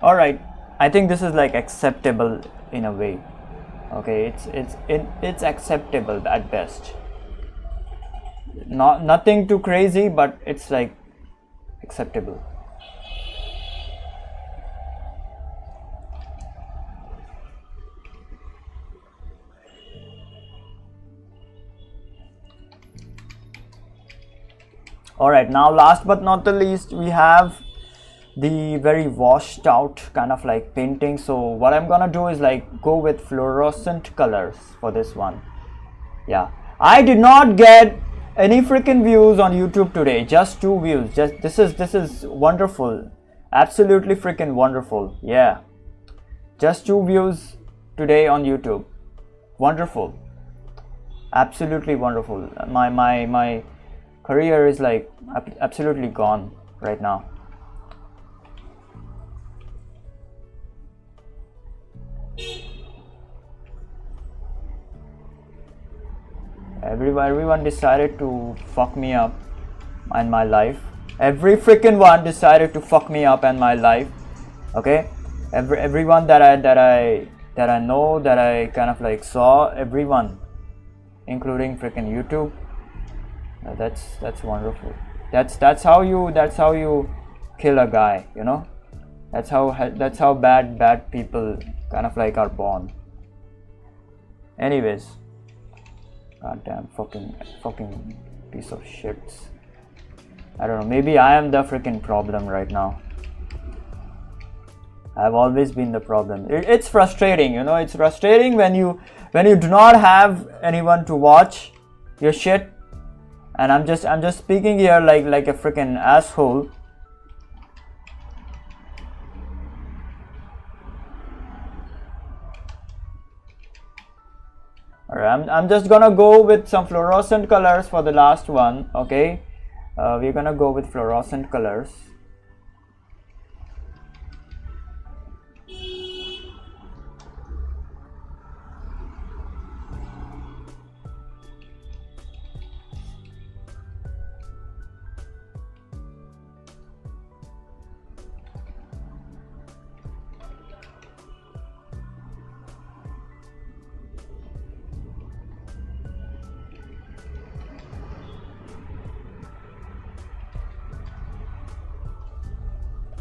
All right, I think this is like acceptable in a way. Okay, it's acceptable at best. Nothing too crazy, but it's like acceptable. All right, now last but not the least, we have the very washed out kind of like painting. So what I'm gonna do is like go with fluorescent colors for this one. Yeah, I did not get any freaking views on YouTube today, just 2 views. Just this is wonderful, absolutely freaking wonderful. Yeah, just 2 views today on YouTube. Wonderful, absolutely wonderful. My career is like absolutely gone right now. Everyone decided to fuck me up and my life. Every freaking one decided to fuck me up and my life. Okay, everyone that I know, that I kind of like saw, everyone, including freaking YouTube. That's wonderful. That's how you kill a guy, you know. That's how bad people kind of like are born. Anyways, goddamn fucking piece of shits. I don't know, maybe I am the freaking problem right now. I've always been the problem. It's frustrating, you know. It's frustrating when you do not have anyone to watch your shit, and I'm just speaking here like a freaking asshole. Alright, I'm just gonna go with some fluorescent colors for the last one. Okay, we're gonna go with fluorescent colors.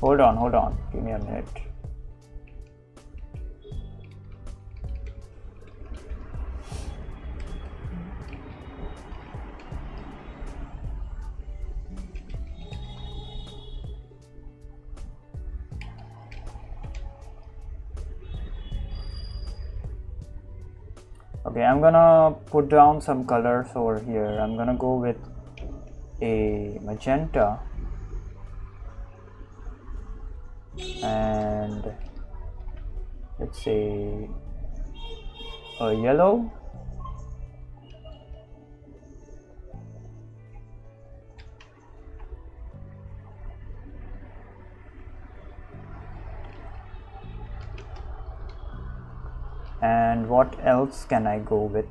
Hold on, give me a minute. Okay, I'm gonna put down some colors over here. I'm gonna go with a magenta and let's say a yellow. And what else can I go with?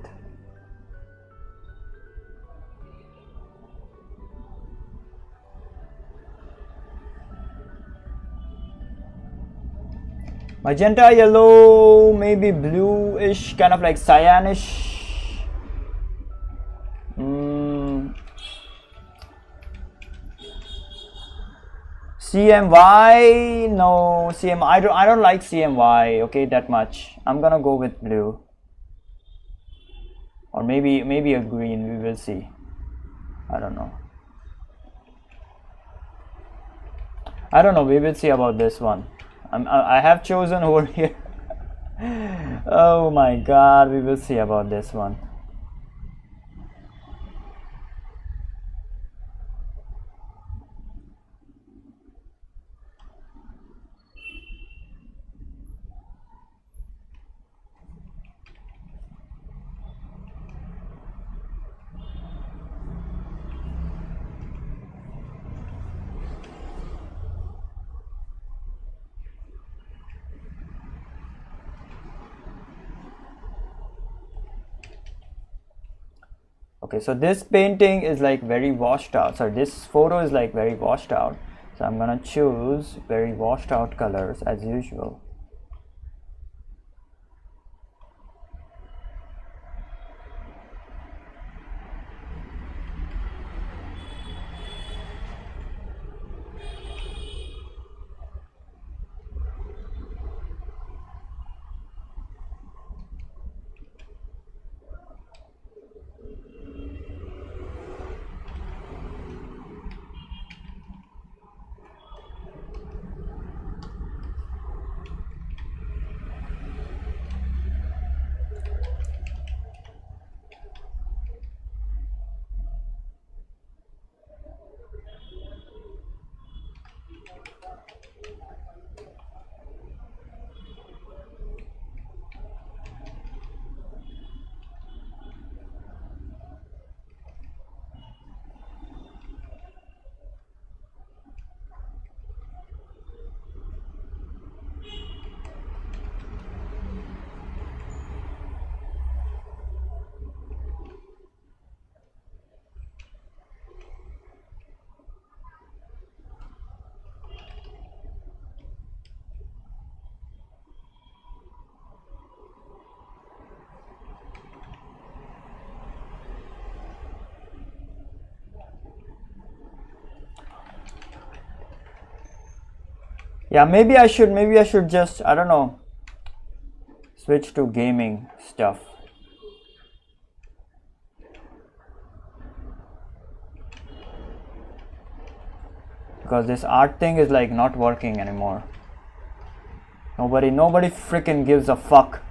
Magenta, yellow, maybe bluish, kind of like cyanish. CMY, no, I don't like CMY, okay, that much. I'm gonna go with blue. Or maybe a green, we will see. I don't know. We will see about this one. I have chosen over here. Oh my god, we will see about this one. Okay, so this painting is like very washed out. Sorry, this photo is like very washed out. So I'm gonna choose very washed out colors as usual. Yeah, maybe I should just, I don't know, switch to gaming stuff. Because this art thing is like not working anymore. Nobody freaking gives a fuck.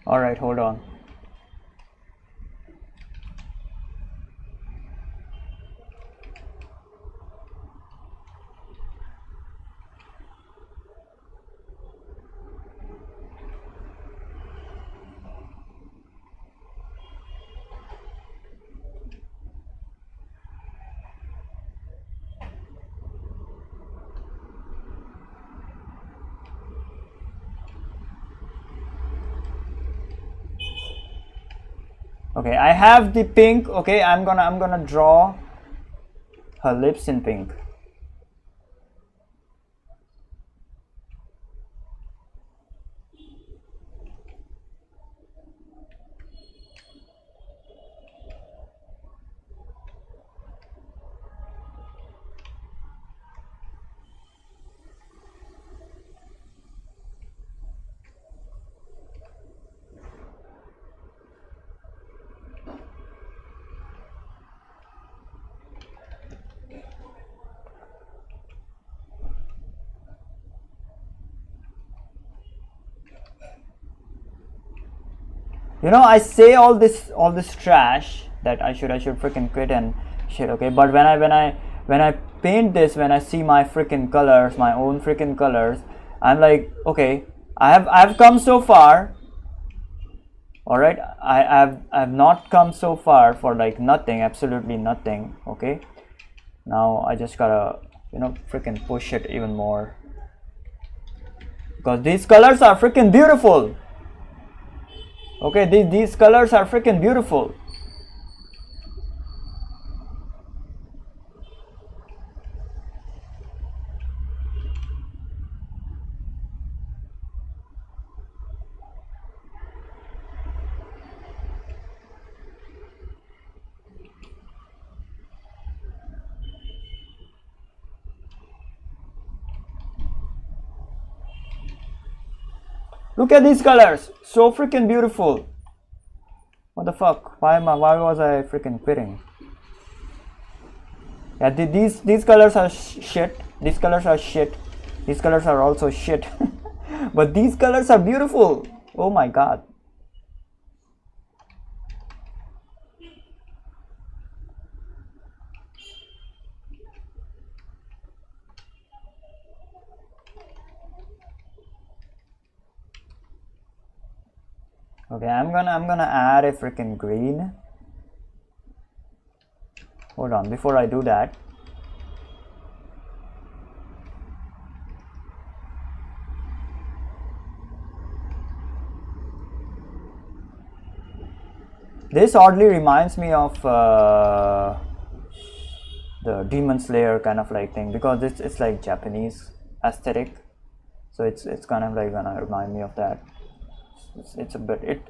All right, hold on. Okay, I have the pink. Okay, I'm gonna draw her lips in pink. You know, I say all this trash that I should freaking quit and shit. Okay, but when I paint this, when I see my freaking colors, my own freaking colors, I'm like, okay, I've come so far. All right, I've not come so far for like nothing, absolutely nothing. Okay, now I just gotta, you know, freaking push it even more because these colors are freaking beautiful. Okay, these colors are freaking beautiful. Look at these colors, so freaking beautiful. What the fuck? Why was I freaking quitting? Yeah, these colors are shit. These colors are shit. These colors are also shit. But these colors are beautiful. Oh my god. Okay, I'm gonna add a freaking green. Hold on, before I do that. This oddly reminds me of the Demon Slayer kind of like thing because it's like Japanese aesthetic, so it's kind of like gonna remind me of that. It's a bit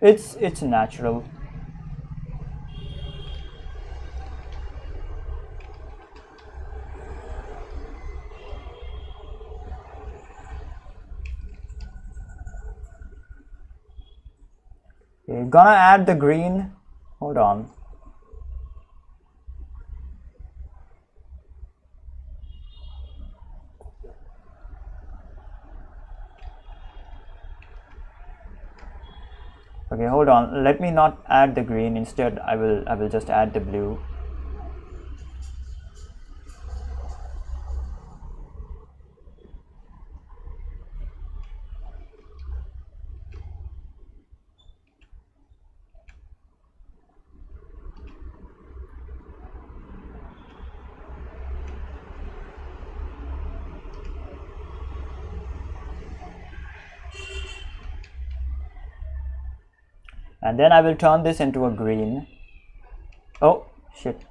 it's natural. Okay, gonna add the green. Hold on. Okay, hold on. Let me not add the green. Instead, I will just add the blue. And then I will turn this into a green. Oh shit.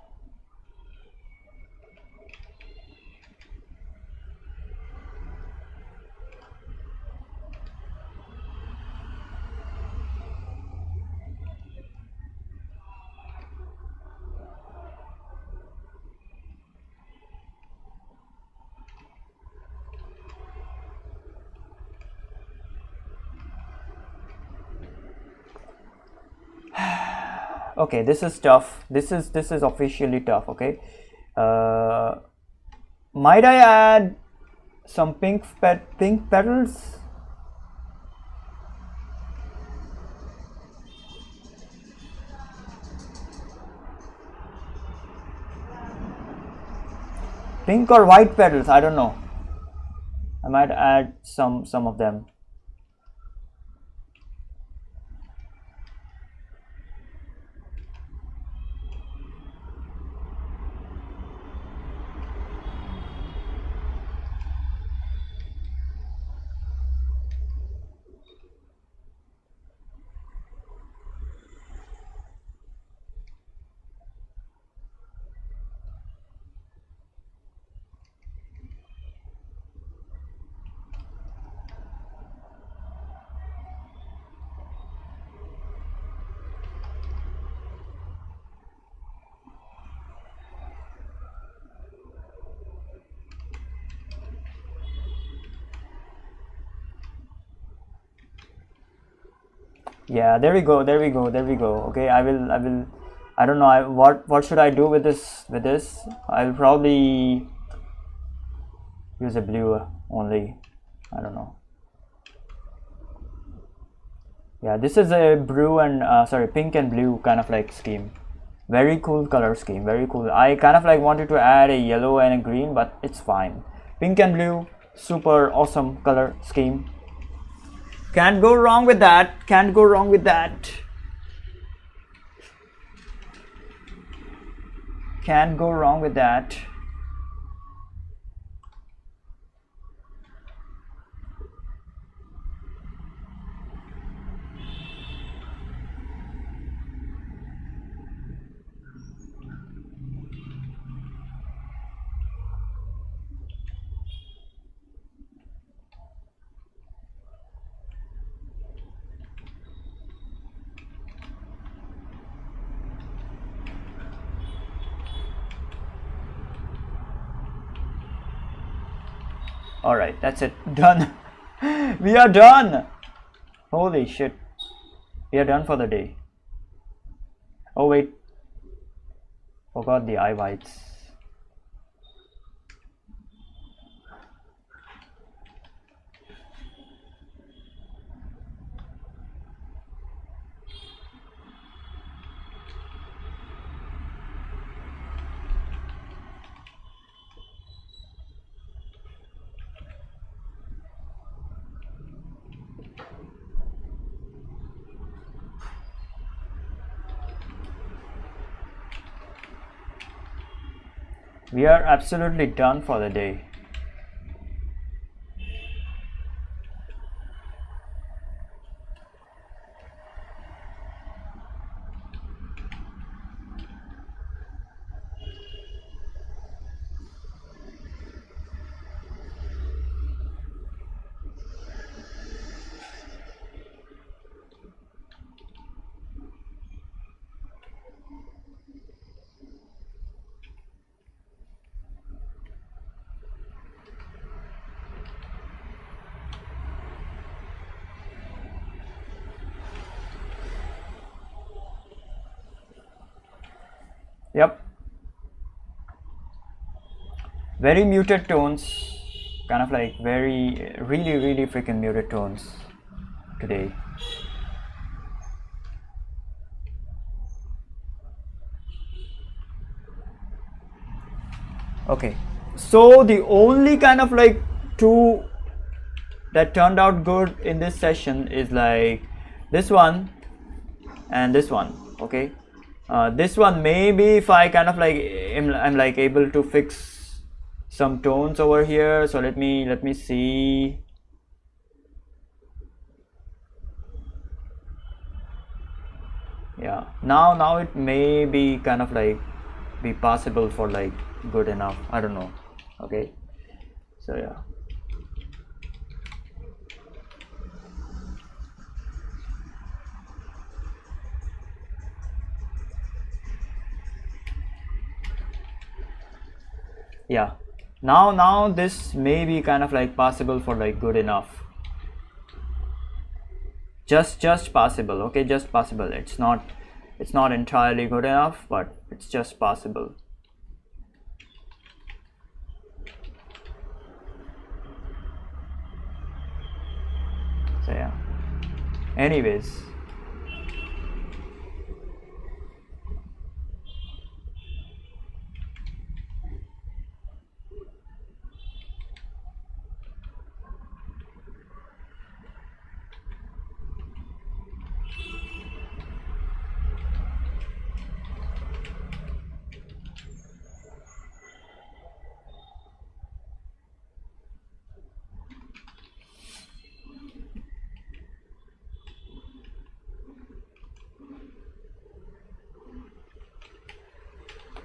Okay, this is tough. This is officially tough. Okay, might I add some pink petals? Pink or white petals? I don't know. I might add some of them. Yeah, there we go. Okay, I don't know. What should I do with this? I'll probably use a blue only. I don't know. Yeah, this is a pink and blue kind of like scheme. Very cool color scheme. Very cool. I kind of like wanted to add a yellow and a green, but it's fine. Pink and blue, super awesome color scheme. Can't go wrong with that. Can't go wrong with that. Can't go wrong with that. All right, that's it. Done. We are done. Holy shit. We are done for the day. Oh wait. Forgot the eye whites. We are absolutely done for the day. Yep. Very muted tones, kind of like really freaking muted tones today. Okay, so the only kind of like two that turned out good in this session is like this one and this one. Okay, this one maybe if I kind of like I'm like able to fix some tones over here. So let me see. Yeah, now it may be kind of like be possible for like good enough. I don't know. Okay, so yeah. Yeah, now this may be kind of like possible for like good enough. Just possible. Okay, just possible. It's not It's not entirely good enough, but it's just possible. So yeah, anyways,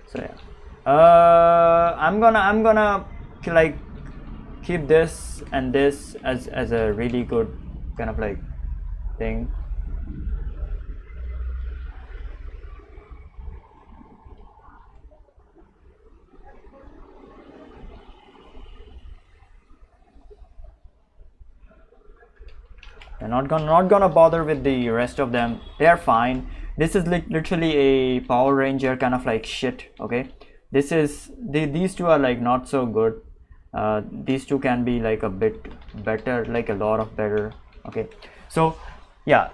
so yeah, I'm gonna like keep this and this as a really good kind of like thing. I'm not gonna bother with the rest of them. They're fine. This is literally a Power Ranger kind of like shit. Okay, this is these two are like not so good. These two can be like a bit better, like a lot of better. Okay, so yeah,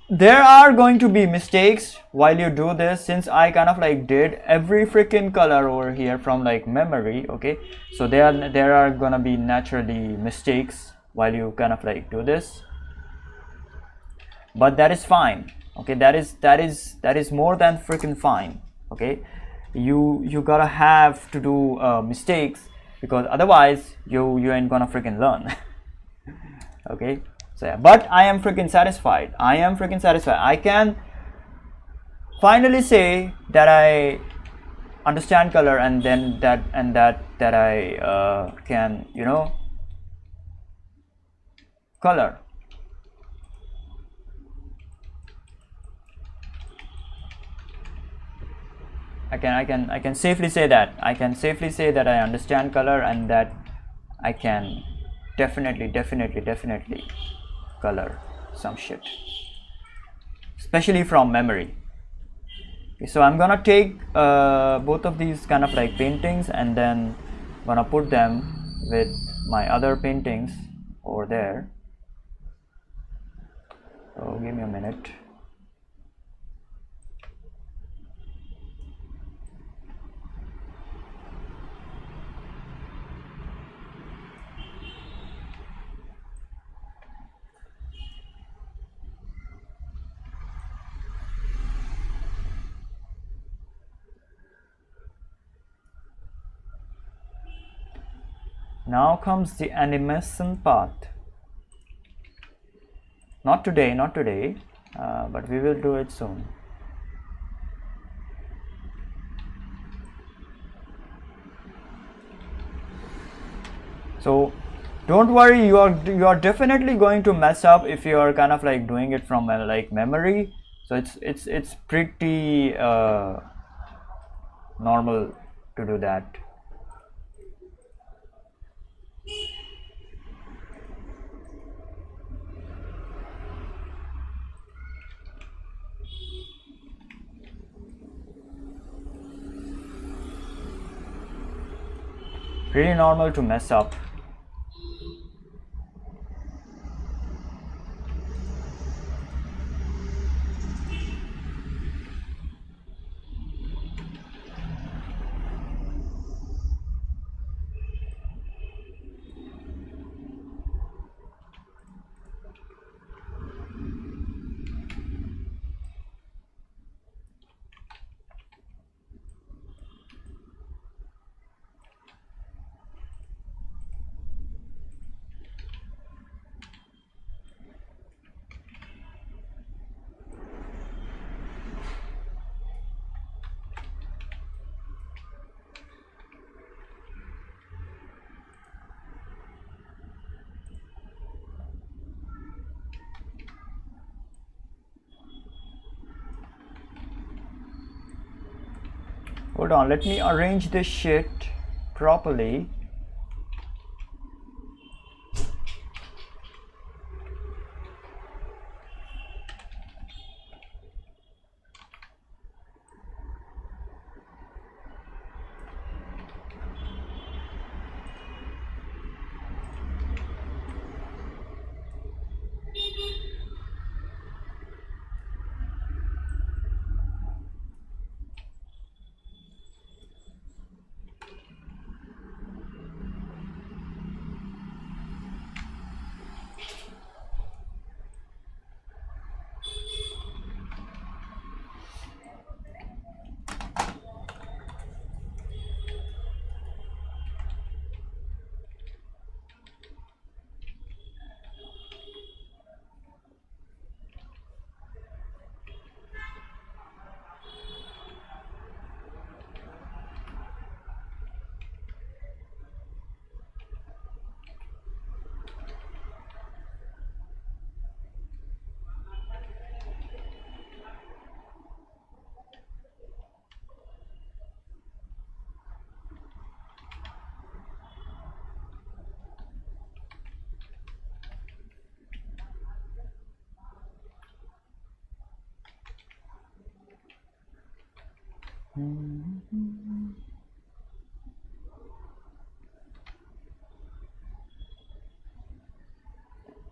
there are going to be mistakes while you do this, since I kind of like did every freaking color over here from like memory. Okay, so there are gonna be naturally mistakes while you kind of like do this, but that is fine. Okay, that is more than freaking fine. Okay, you gotta have to do mistakes, because otherwise you ain't gonna freaking learn. Okay, so yeah, but I am freaking satisfied. I can finally say that I understand color, and then that I can, you know, color. I can safely say that I understand color, and that I can definitely color some shit, especially from memory. Okay, so I'm gonna take both of these kind of like paintings, and then gonna put them with my other paintings over there. So give me a minute. Now comes the animation part. Not today, but we will do it soon. So don't worry, you are definitely going to mess up if you are kind of like doing it from like memory. So it's pretty normal to do that. Pretty normal to mess up. Hold on, let me arrange this shit properly.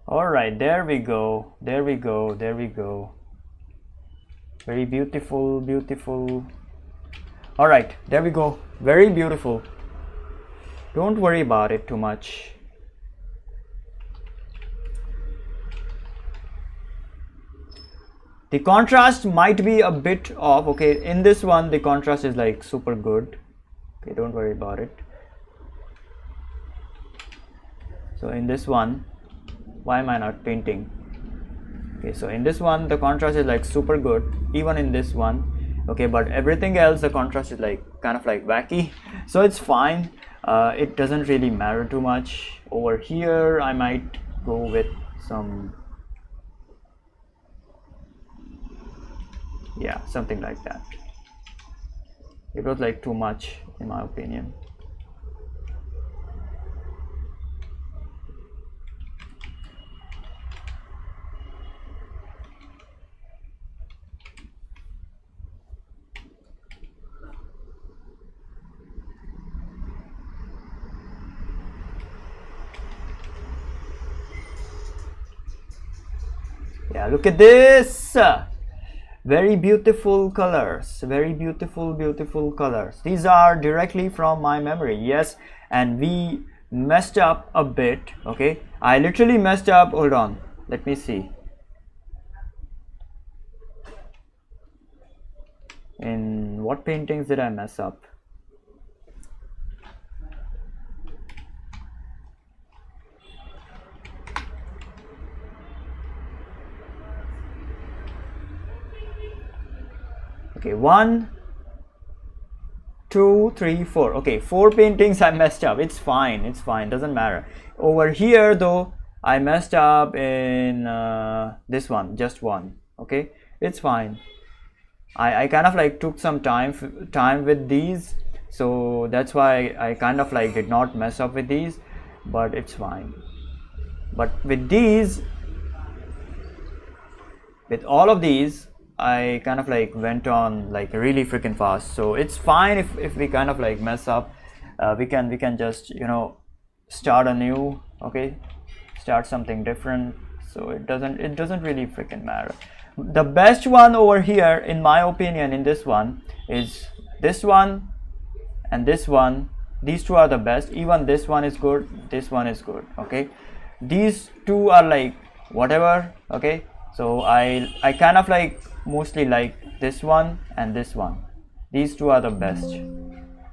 All right, there we go, there we go, there we go. Very beautiful, beautiful. All right, there we go, very beautiful. Don't worry about it too much. The contrast might be a bit off. Okay, in this one the contrast is like super good. Okay, don't worry about it. So in this one, why am I not painting? Okay, so in this one the contrast is like super good, even in this one. Okay, but everything else the contrast is like kind of like wacky, so it's fine. It doesn't really matter too much. Over here I might go with some, yeah, something like that. It was like too much in my opinion. Yeah, look at this. Very beautiful colors, very beautiful, beautiful colors. These are directly from my memory. Yes, and we messed up a bit. Okay, I literally messed up. Hold on, let me see. In what paintings did I mess up? Okay, 1, 2, 3, 4. Okay, 4 paintings I messed up. It's fine, it's fine, doesn't matter. Over here though, I messed up in this one, just one. Okay, it's fine. I kind of like took some time with these, so that's why I kind of like did not mess up with these, but it's fine. But with these, with all of these, I kind of like went on like really freaking fast, so it's fine if we kind of like mess up. We can just, you know, start anew. Okay, start something different, so it doesn't really freaking matter. The best one over here in my opinion in this one is this one and this one. These two are the best. Even this one is good, this one is good. Okay, these two are like whatever. Okay, so I kind of like mostly like this one and this one. These two are the best.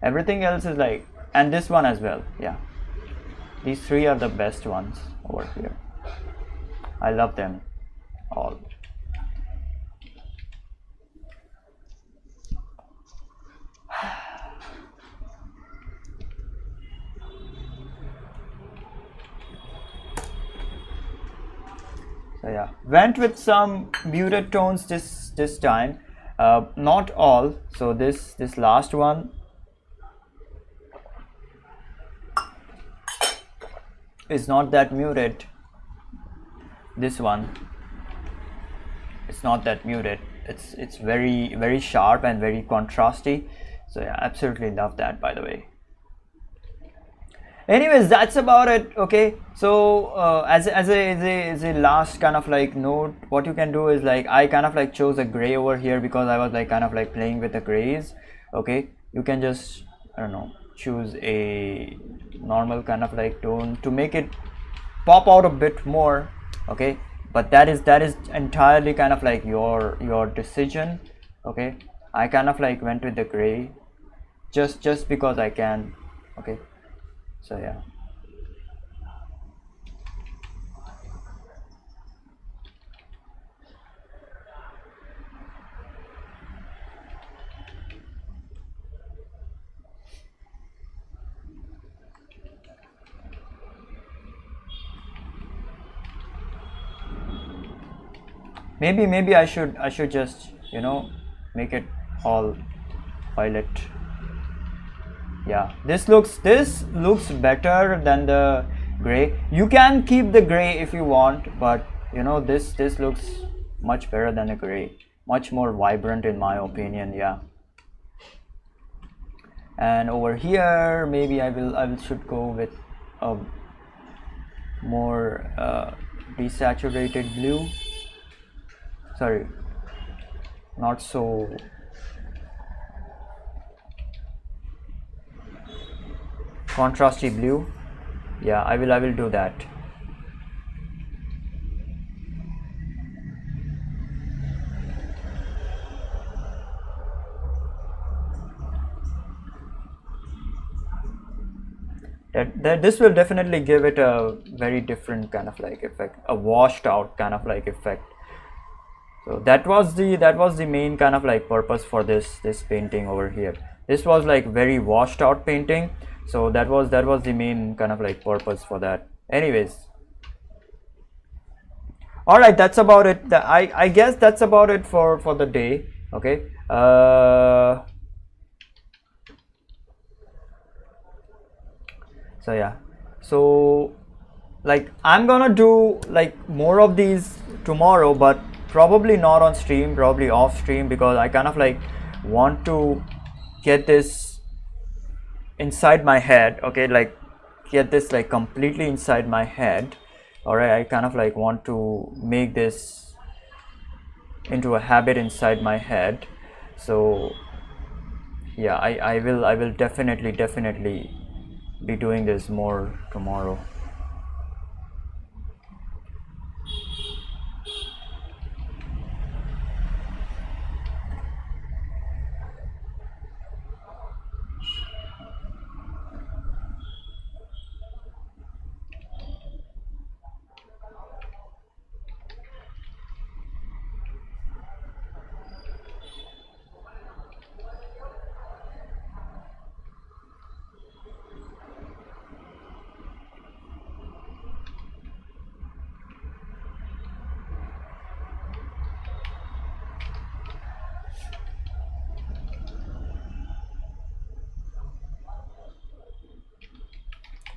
Everything else is like, and this one as well. Yeah, these three are the best ones over here. I love them all. So yeah, went with some muted tones this time, not all. So this last one is not that muted. This one, it's not that muted. It's very sharp and very contrasty. So yeah, absolutely love that, by the way. Anyways, that's about it. Okay, so as a last kind of like note, what you can do is like, I kind of like chose a gray over here because I was like kind of like playing with the grays. Okay, you can just, I don't know, choose a normal kind of like tone to make it pop out a bit more. Okay, but that is entirely kind of like your decision. Okay, I kind of like went with the gray just because I can. Okay, so yeah. Maybe I should just, you know, make it all violet. Yeah, this looks better than the gray. You can keep the gray if you want, but you know, this looks much better than the gray, much more vibrant in my opinion. Yeah, and over here maybe I should go with a more desaturated blue, sorry, not so contrasty blue. Yeah, I will do that. This will definitely give it a very different kind of like effect, a washed out kind of like effect. So that was the main kind of like purpose for this painting over here. This was like very washed out painting, so that was the main kind of like purpose for that. Anyways, all right, that's about it. I guess that's about it for the day. Okay, so yeah, so like I'm gonna do like more of these tomorrow, but probably not on stream, probably off stream, because I kind of like want to get this inside my head. Okay, like get this like completely inside my head. All right, I kind of like want to make this into a habit inside my head. So yeah, I will definitely be doing this more tomorrow.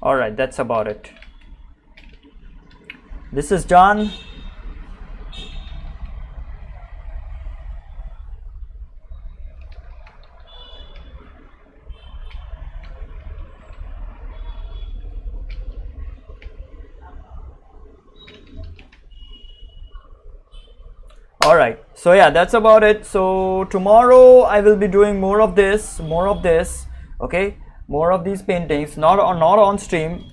All right, that's about it. This is done. All right, so yeah, that's about it. So tomorrow I will be doing more of this, okay, more of these paintings, not on stream,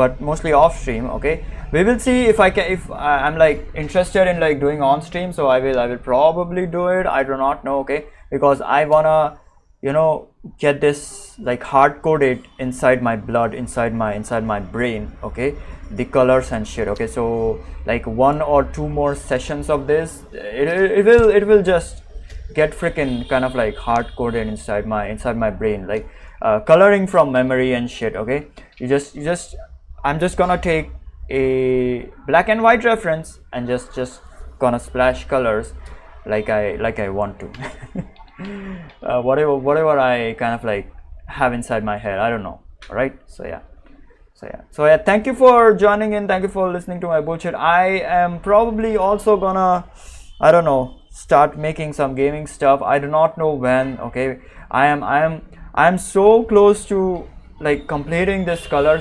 but mostly off stream. Okay, we will see if I'm like interested in like doing on stream, so I will probably do it. I do not know, okay, because I wanna, you know, get this like hard coded inside my blood, inside my brain. Okay, the colors and shit. Okay, so like 1 or 2 more sessions of this, it will just get freaking kind of like hard coded inside my brain, like coloring from memory and shit. Okay, I'm just gonna take a black and white reference and just gonna splash colors like I want to. Whatever I kind of like have inside my head, I don't know. All right, so yeah, thank you for joining in, thank you for listening to my bullshit. I am probably also gonna, I don't know, start making some gaming stuff. I do not know when. Okay, I am so close to like completing this color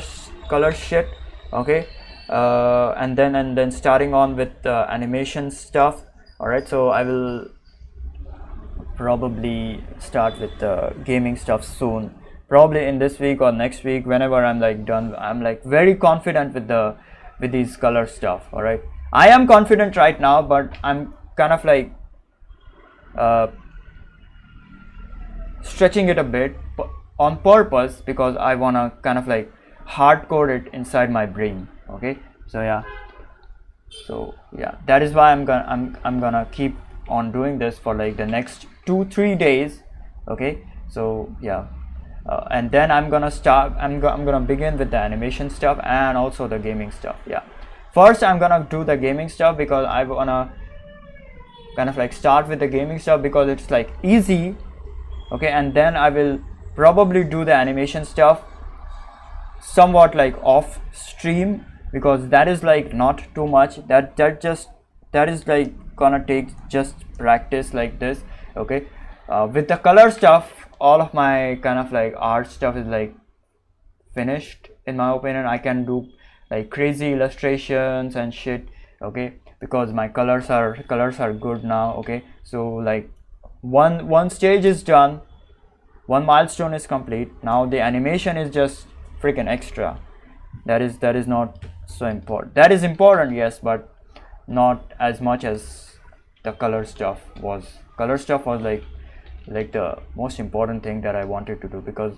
shit. Okay, and then starting on with animation stuff. All right, so I will probably start with the gaming stuff soon, probably in this week or next week, whenever I'm like done. I'm like very confident with these color stuff. All right, I am confident right now, but I'm kind of like stretching it a bit on purpose, because I want to kind of like hard code it inside my brain. Okay, so yeah, that is why I'm gonna keep on doing this for like the next 2-3 days. Okay, so yeah, and then I'm gonna begin with the animation stuff and also the gaming stuff. Yeah, first I'm gonna do the gaming stuff because I wanna kind of like start with the gaming stuff because it's like easy. Okay, and then I will probably do the animation stuff somewhat like off stream, because that is like not too much, that is like gonna take just practice like this. Okay, with the color stuff all of my kind of like art stuff is like finished in my opinion. I can do like crazy illustrations and shit, okay, because my colors are good now, okay. So like one stage is done, one milestone is complete. Now the animation is just freaking extra. That is not so important. That is important, yes, but not as much as the color stuff was. Color stuff was like the most important thing that I wanted to do, because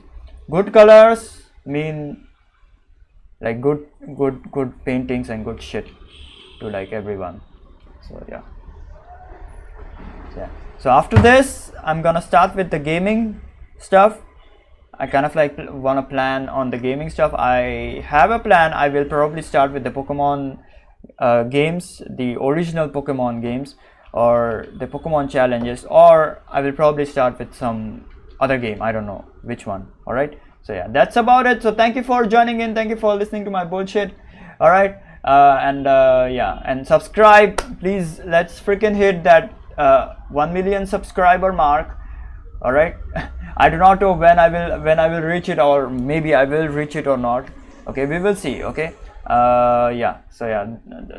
good colors mean like good paintings and good shit to like everyone. So yeah. So after this I'm gonna start with the gaming stuff. I kind of like want to plan on the gaming stuff. I have a plan. I will probably start with the Pokemon games, the original Pokemon games, or the Pokemon challenges, or I will probably start with some other game. I don't know which one. All right. So yeah, that's about it. So thank you for joining in. Thank you for listening to my bullshit. All right. Yeah, and subscribe, please. Let's freaking hit that 1 million subscriber mark. All right. I do not know when I will reach it, or maybe I will reach it or not. Okay, we will see. Okay. Yeah. So yeah,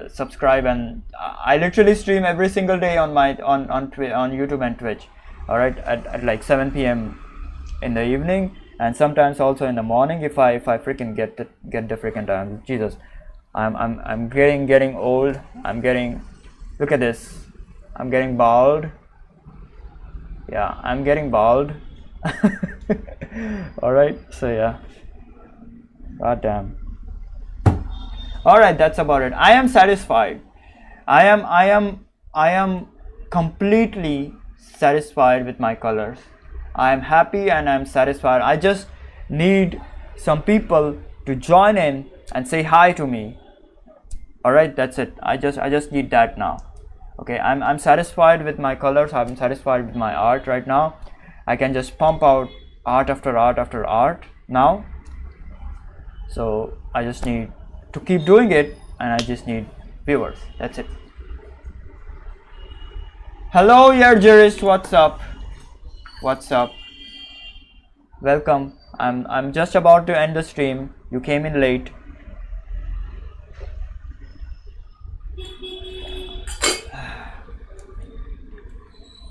subscribe, and I literally stream every single day on my on YouTube and Twitch. All right, at like 7 p.m. in the evening, and sometimes also in the morning if I freaking get the freaking time. Jesus, I'm getting old. Look at this. I'm getting bald. Yeah, I'm getting bald. All right. So yeah. God damn. All right, that's about it. I am satisfied. I am completely satisfied with my colors. I am happy and I'm satisfied. I just need some people to join in and say hi to me. All right, that's it. I just need that now. Okay, I'm satisfied with my colors. I'm satisfied with my art right now. I can just pump out art after art after art now. So I just need to keep doing it, and I just need viewers. That's it. Hello, your jurist. What's up? What's up? Welcome. I'm just about to end the stream. You came in late.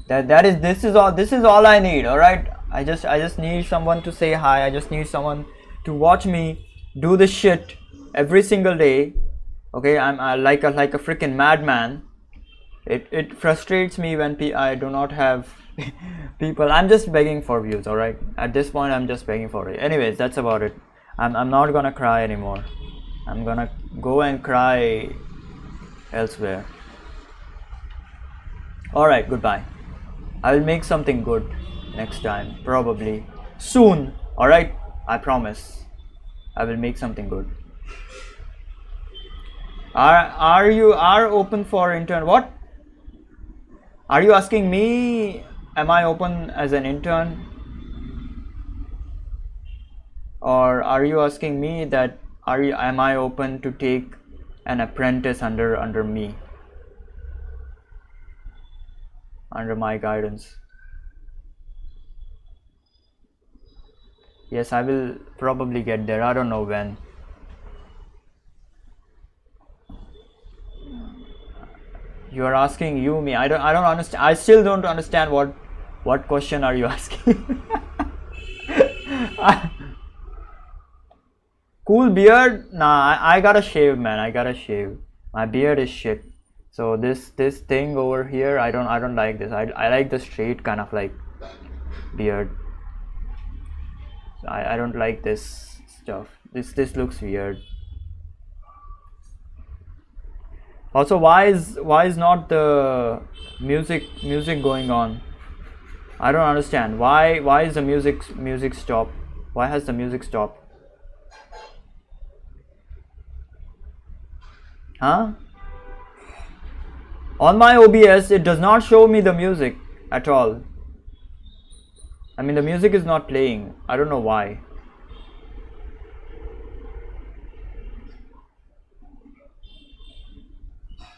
This is all I need. All right. I just need someone to say hi. I just need someone to watch me do this shit every single day. Okay, I'm like a freaking madman. It frustrates me when I do not have people. I'm just begging for views. All right, at this point I'm just begging for it. Anyways, that's about it. I'm not gonna cry anymore. I'm gonna go and cry elsewhere. All right, goodbye. I'll make something good next time, probably soon. All right, I promise. I will make something good. Are you open for intern? What? Are you asking me? Am I open as an intern? Or are you asking me that am I open to take an apprentice under me? Under my guidance? Yes, I will probably get there. I don't know when. You are asking me. I don't understand. I still don't understand what question are you asking. Cool beard? Nah, I gotta shave, man. I gotta shave. My beard is shit. So this thing over here, I don't like this. I like the straight kind of like beard. I don't like this stuff. This looks weird. Also, why is not the music going on? I don't understand. Why is the music stop? Why has the music stopped? Huh? On my OBS, it does not show me the music at all. I mean, the music is not playing. I don't know why.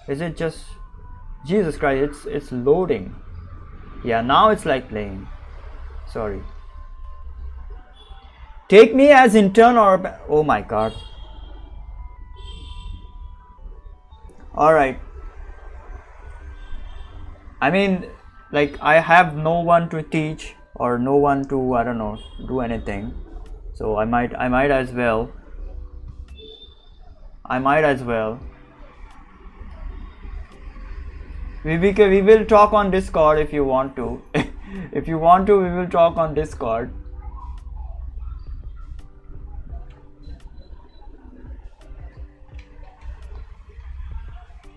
Is it just... Jesus Christ, it's loading. Yeah, now it's like playing. Sorry. Take me as intern or oh my god. All right. I mean, like I have no one to teach or no one to, I don't know, do anything. So I might as well. We will talk on Discord if you want to. If you want to, we will talk on Discord.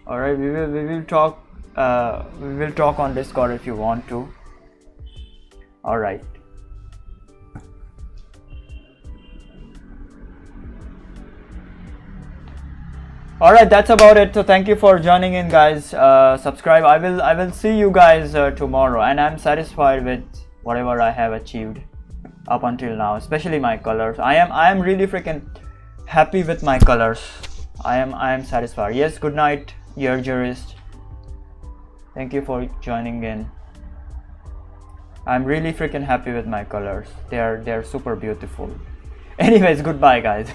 All right, we will talk on Discord if you want to. All right. All right, that's about it. So thank you for joining in, guys. Subscribe. I will see you guys tomorrow, and I'm satisfied with whatever I have achieved up until now, especially my colors. I am really freaking happy with my colors. I am satisfied. Yes, good night, your jurist. Thank you for joining in. I'm really freaking happy with my colors. They're super beautiful. Anyways, goodbye, guys.